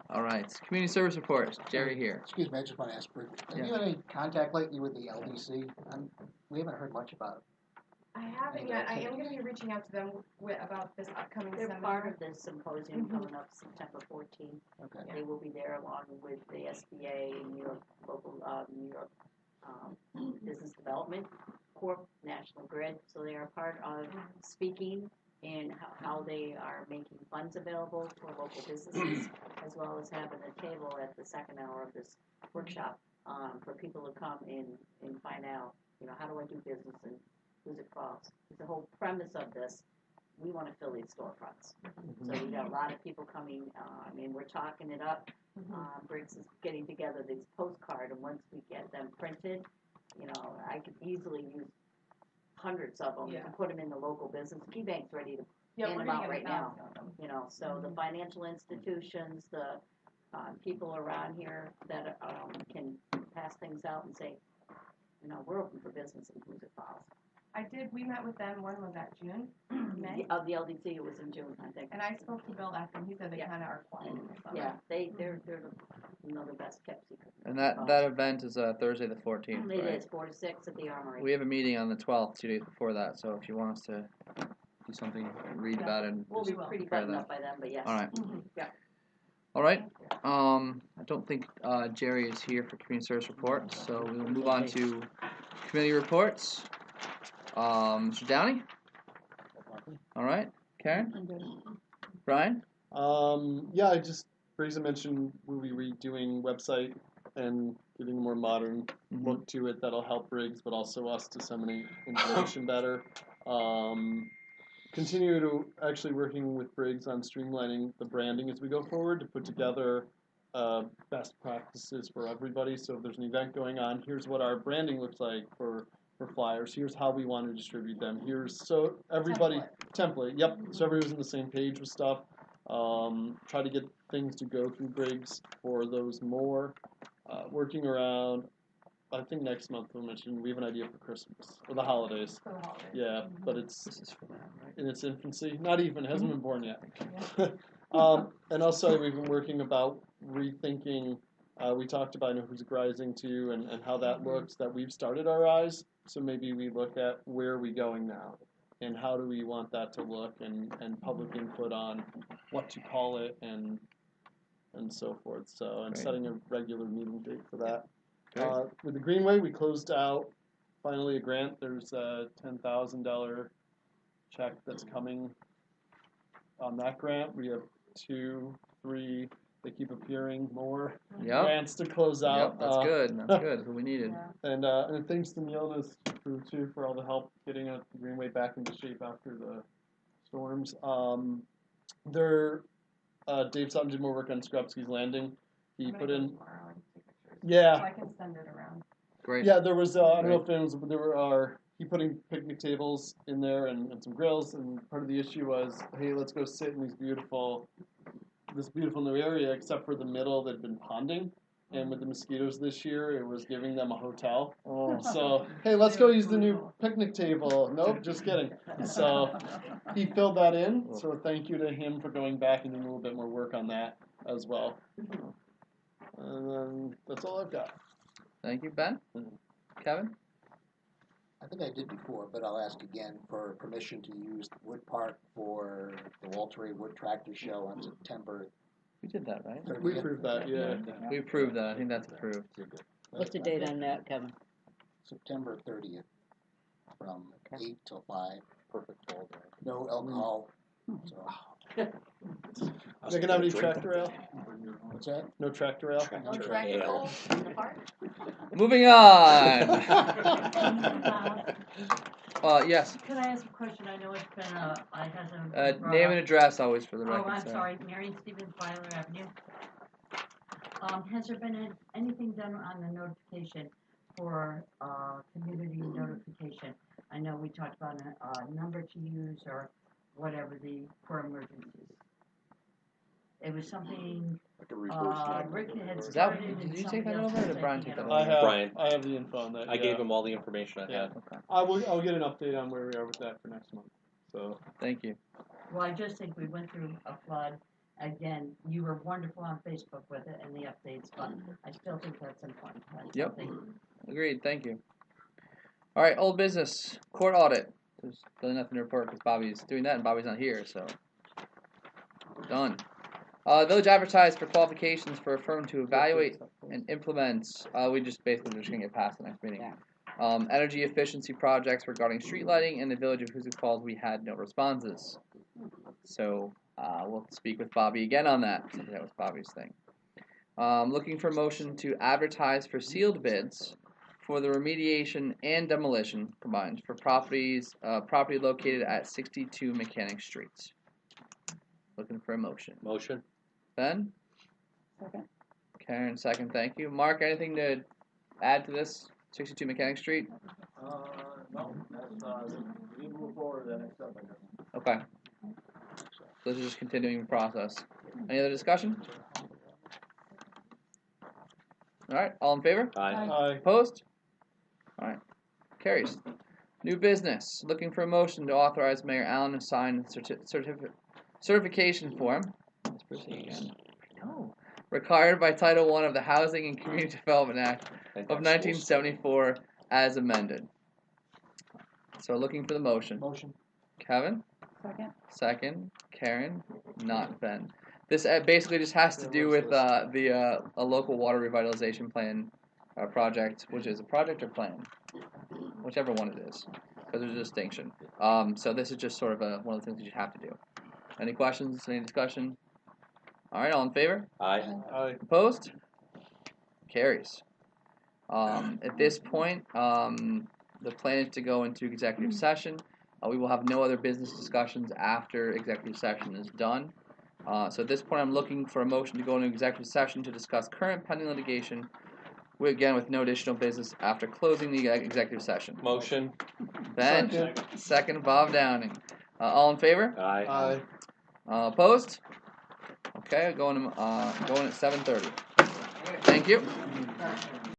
All right. Community service report. Jerry here. Excuse me, I just want to ask, have you had any contact lately with the LDC? We haven't heard much about it. I haven't yet. I am going to be reaching out to them about this upcoming They're seminar. part of the symposium coming up September 14th. Okay. They will be there along with the SBA, New York local, New York Business Development Corp, National Grid. So they are part of speaking in how they are making funds available for local businesses, as well as having a table at the second hour of this workshop for people to come in and find out, how do I do business in Hoosick Falls. The whole premise of this, we want to fill these storefronts. So we got a lot of people coming. We're talking it up. Briggs is getting together these postcards, and once we get them printed, I could easily use hundreds of them and put them in the local business. Key Bank's ready to hand them out right now. So the financial institutions, the people around here that can pass things out and say, we're open for business in Hoosick Falls. We met with them, when was that, June? May? Of the LDC, it was in June, I think. And I spoke to Bill after, and he said they kind of are quiet in the summer. Yeah, they're the best kept secret. And that event is Thursday the 14th, It right? is 4 to 6 at the Armory. We have a meeting on the 12th, 2 days before that, so if you want us to do something, read about it. And We'll be just pretty prepare buttoned that. up by then, but yes. All right. Yeah. All right. I don't think Jerry is here for community service report, so we'll move on to committee reports. Mr. Downey? All right. Karen? Brian? Yeah, Briggs mentioned we'll be redoing website and giving a more modern look to it that'll help Briggs, but also us disseminate information better. Continue to actually working with Briggs on streamlining the branding as we go forward to put together best practices for everybody. So if there's an event going on, here's what our branding looks like for flyers. Here's how we want to distribute them. So everybody template. Yep. So everybody's on the same page with stuff. Try to get things to go through Briggs for those more. Working around I think next month we'll mention we have an idea for Christmas or the holidays. For the holidays. Yeah, but This is for that, right? in its infancy. Not even, hasn't been born yet. Yeah. And also we've been working about rethinking, we talked about Hoosick Rising too and how that looks, that we've started our eyes. So maybe we look at where are we going now and how do we want that to look and public input on what to call it and so forth. So, and Great. setting a regular meeting date for that. Great. With the Greenway, we closed out finally a grant. There's a $10,000 check that's coming on that grant. We have 2, 3, they keep appearing more Yep. grants to close out. Yep, that's good. That's good. That's what we needed. Yeah. And thanks to Neil's crew too for all the help getting the Greenway back into shape after the storms. Dave Sutton did more work on Skrupski's Landing. He I'm put gonna go in, tomorrow and take pictures. yeah. So I can send it around. Great. Yeah, there was, I don't know Great. if it was, but he putting picnic tables in there and some grills, and part of the issue was, hey, let's go sit in this beautiful new area, except for the middle that had been ponding, and with the mosquitoes this year, it was giving them a hotel. Oh. So, hey, let's go use the new picnic table. Nope, just kidding. So, he filled that in, so thank you to him for going back and doing a little bit more work on that as well. And then, that's all I've got. Thank you, Ben. Kevin? I think I did before, but I'll ask again for permission to use the wood park for the Walter A. Wood Tractor Show on September We did that, right? 30th. We approved that, yeah. We approved that. I think that's approved. What's the date on that, Kevin? September 30th, from 8 till 5. Perfect all day. No alcohol. So, They can have any tractor ale? what's that? No tractor ale? No tractor pull in the park? Moving on. Yes. Could I ask a question? I know it's been, I hasn't. been Name brought and up. address always for the Oh, record. I'm sir. sorry, Marion Stevens, Byler Avenue. Has there been anything done on the notification for, community notification? I know we talked about a number to use or whatever for emergencies. It was something, Rick had Is that, started and did you take that somebody else over or was did Brian taking take it that over. over? Brian. I have the info on that. I yeah. gave him all the information I Yeah. had. Okay. I'll get an update on where we are with that for next month. So Thank you. Well, I just think we went through a flood. Again, you were wonderful on Facebook with it and the updates, but I still think that's important. That's Yep. something- Agreed. Thank you. All right. Old business. Court audit. There's really nothing to report because Bobby's doing that and Bobby's not here, so done. Village advertised for qualifications for a firm to evaluate and implement. We just basically just gonna get past the next meeting. Yeah. Energy efficiency projects regarding street lighting in the village of Hoosick Falls. We had no responses, so we'll speak with Bobby again on that. That was Bobby's thing. Looking for motion to advertise for sealed bids for the remediation and demolition combined for property located at 62 Mechanic Street. Looking for a motion. Motion? Ben? Second. Karen, second. Thank you. Mark, anything to add to this? 62 Mechanic Street? No, that's, we need to move forward to the next step, I guess. Okay. So this is just continuing the process. Any other discussion? All right. All in favor? Aye. Opposed? All right. Carries. New business. Looking for a motion to authorize Mayor Allen to sign certification form. Let's proceed again. No. Required by Title I of the Housing and Community Development Act of 1974 as amended. So looking for the motion. Motion. Kevin? Second. Second. Karen? Not Ben. This basically just has to do with a local water revitalization plan project, which is a project or plan, whichever one it is, because there's a distinction. So this is just sort of one of the things that you have to do. Any questions? Any discussion? All right, all in favor? Aye. Aye. Opposed? Carries. At this point, the plan is to go into executive session. We will have no other business discussions after executive session is done. So at this point, I'm looking for a motion to go into executive session to discuss current pending litigation, with no additional business after closing the executive session. Motion? Ben, second Bob Downing. All in favor? Aye. Aye. Opposed? Okay, going at 7:30. Thank you.